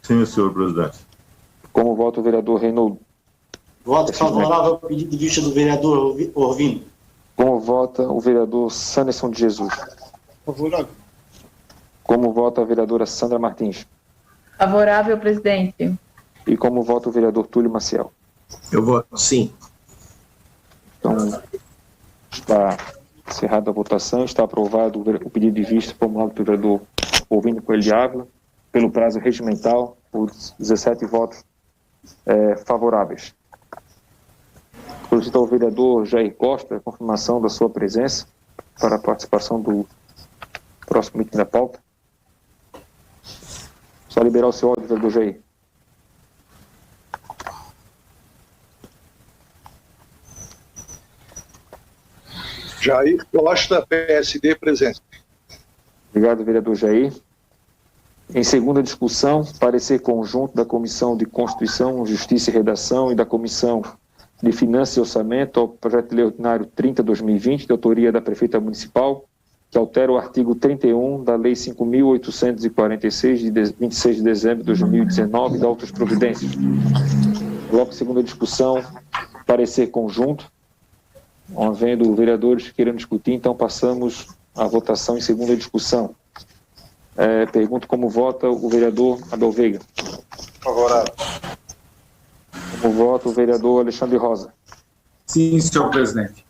Sim, senhor presidente. Como vota o vereador Reinoldo. Voto favorável ao pedido de vista do vereador Orvino. Como vota o vereador Sanderson de Jesus. Favorável. Como vota a vereadora Sandra Martins. Favorável, presidente. E como vota o vereador Túlio Maciel. Eu voto sim. Então, está encerrada a votação, está aprovado o pedido de vista formulado pelo vereador Orvino Coelho de Água, pelo prazo regimental, por 17 votos favoráveis. Solicito ao vereador Jair Costa a confirmação da sua presença para a participação do próximo item da pauta. Só liberar o seu áudio, vereador Jair. Jair Costa, PSD, presente. Obrigado, vereador Jair. Em segunda discussão, parecer conjunto da Comissão de Constituição, Justiça e Redação e da Comissão de Finanças e Orçamento ao projeto de lei ordinário 30/2020, de autoria da Prefeita Municipal, que altera o artigo 31 da Lei 5.846, de 26 de dezembro de 2019, da outras providências. Logo, segunda discussão, parecer conjunto. Não havendo vereadores que queiram discutir, então passamos à votação em segunda discussão. Pergunto como vota o vereador Abel Veiga. Favorável. Como vota o vereador Alexandre Rosa. Sim, senhor presidente.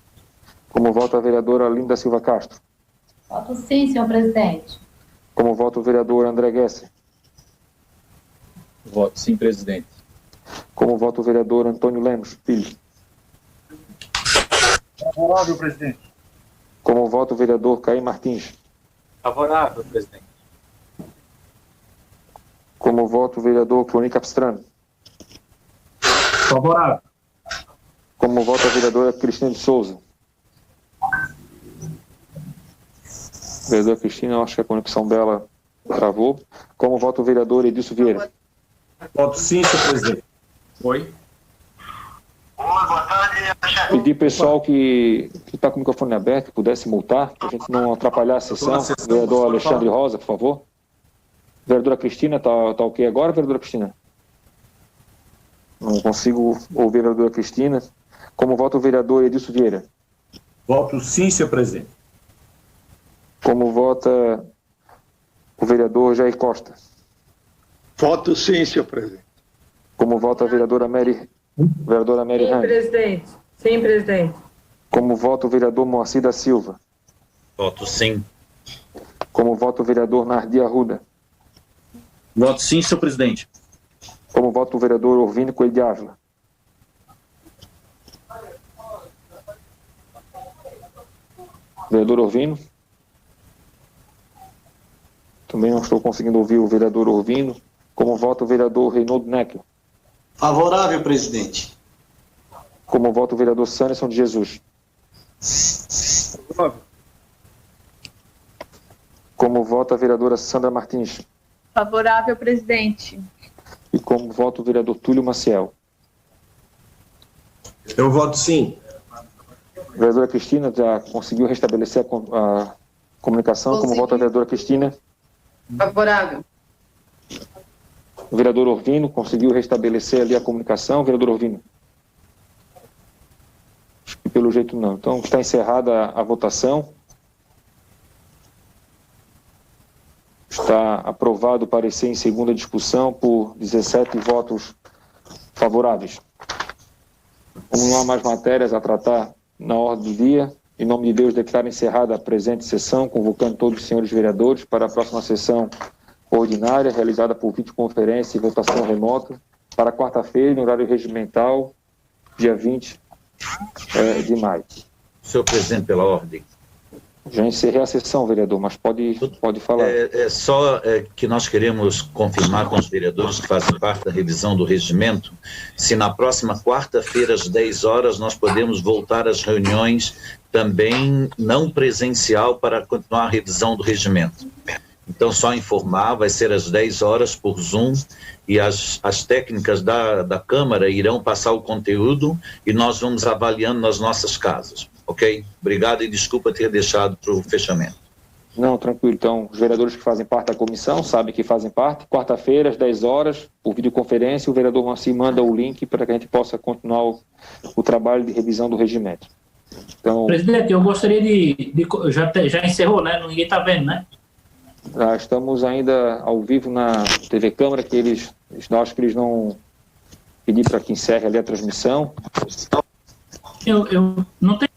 Como vota a vereadora Linda Silva Castro. Voto sim, senhor presidente. Como vota o vereador André Gesser. Voto sim, presidente. Como vota o vereador Antônio Lemos Filho. Favorável, presidente. Como vota o vereador Caí Martins. Favorável, presidente. Como vota o vereador Cloni Capistrano. Favorável. Como vota a vereadora Cristina de Souza. Vereadora Cristina, eu acho que a conexão dela travou. Como vota o vereador Edilson Vieira. Voto sim, senhor presidente. Oi. Pedir pessoal que está com o microfone aberto, que pudesse multar, para a gente não atrapalhar a sessão. Vereador Alexandre Rosa, por favor. Vereadora Cristina, está ok agora, vereadora Cristina? Não consigo ouvir a vereadora Cristina. Como vota o vereador Edilson Vieira? Voto sim, senhor presidente. Como vota o vereador Jair Costa? Voto sim, senhor presidente. Como vota a vereadora Mary Sim, Rand? presidente. Sim, presidente. Como vota o vereador Moacir da Silva? Voto sim. Como vota o vereador Nardi Arruda? Voto sim, senhor presidente. Como vota o vereador Orvínio Coelho de Ávila? Vereador Orvínio? Também não estou conseguindo ouvir o vereador Orvínio. Como vota o vereador Reinaldo Neckel? Favorável, presidente. Como vota o vereador Sanderson de Jesus? Favorável. Como vota a vereadora Sandra Martins? Favorável, presidente. E como vota o vereador Túlio Maciel? Eu voto sim. A vereadora Cristina já conseguiu restabelecer a comunicação. Como vota a vereadora Cristina? Favorável. O vereador Orvino conseguiu restabelecer ali a comunicação. Vereador Orvino? Acho que pelo jeito não. Então está encerrada a votação. Está aprovado o parecer em segunda discussão por 17 votos favoráveis. Como não há mais matérias a tratar na ordem do dia, em nome de Deus, declaro encerrada a presente sessão, convocando todos os senhores vereadores para a próxima sessão ordinária, realizada por videoconferência e votação remota, para quarta-feira, no horário regimental, dia 20 de maio. Senhor presidente, pela ordem. Já encerrei a sessão, vereador, mas pode falar. Só que nós queremos confirmar com os vereadores que fazem parte da revisão do regimento, se na próxima quarta-feira, às 10 horas, nós podemos voltar às reuniões também não presencial para continuar a revisão do regimento. Então, só informar, vai ser às 10 horas por Zoom, e as técnicas da Câmara irão passar o conteúdo e nós vamos avaliando nas nossas casas. Ok? Obrigado e desculpa ter deixado para o fechamento. Não, tranquilo. Então, os vereadores que fazem parte da comissão sabem que fazem parte. Quarta-feira, às 10 horas, por videoconferência, o vereador Moacir manda o link para que a gente possa continuar o trabalho de revisão do regimento. Então, presidente, eu gostaria já encerrou, né? Ninguém está vendo, né? Já estamos ainda ao vivo na TV Câmara, que acho que eles não pediram para que encerre ali a transmissão. Eu não tenho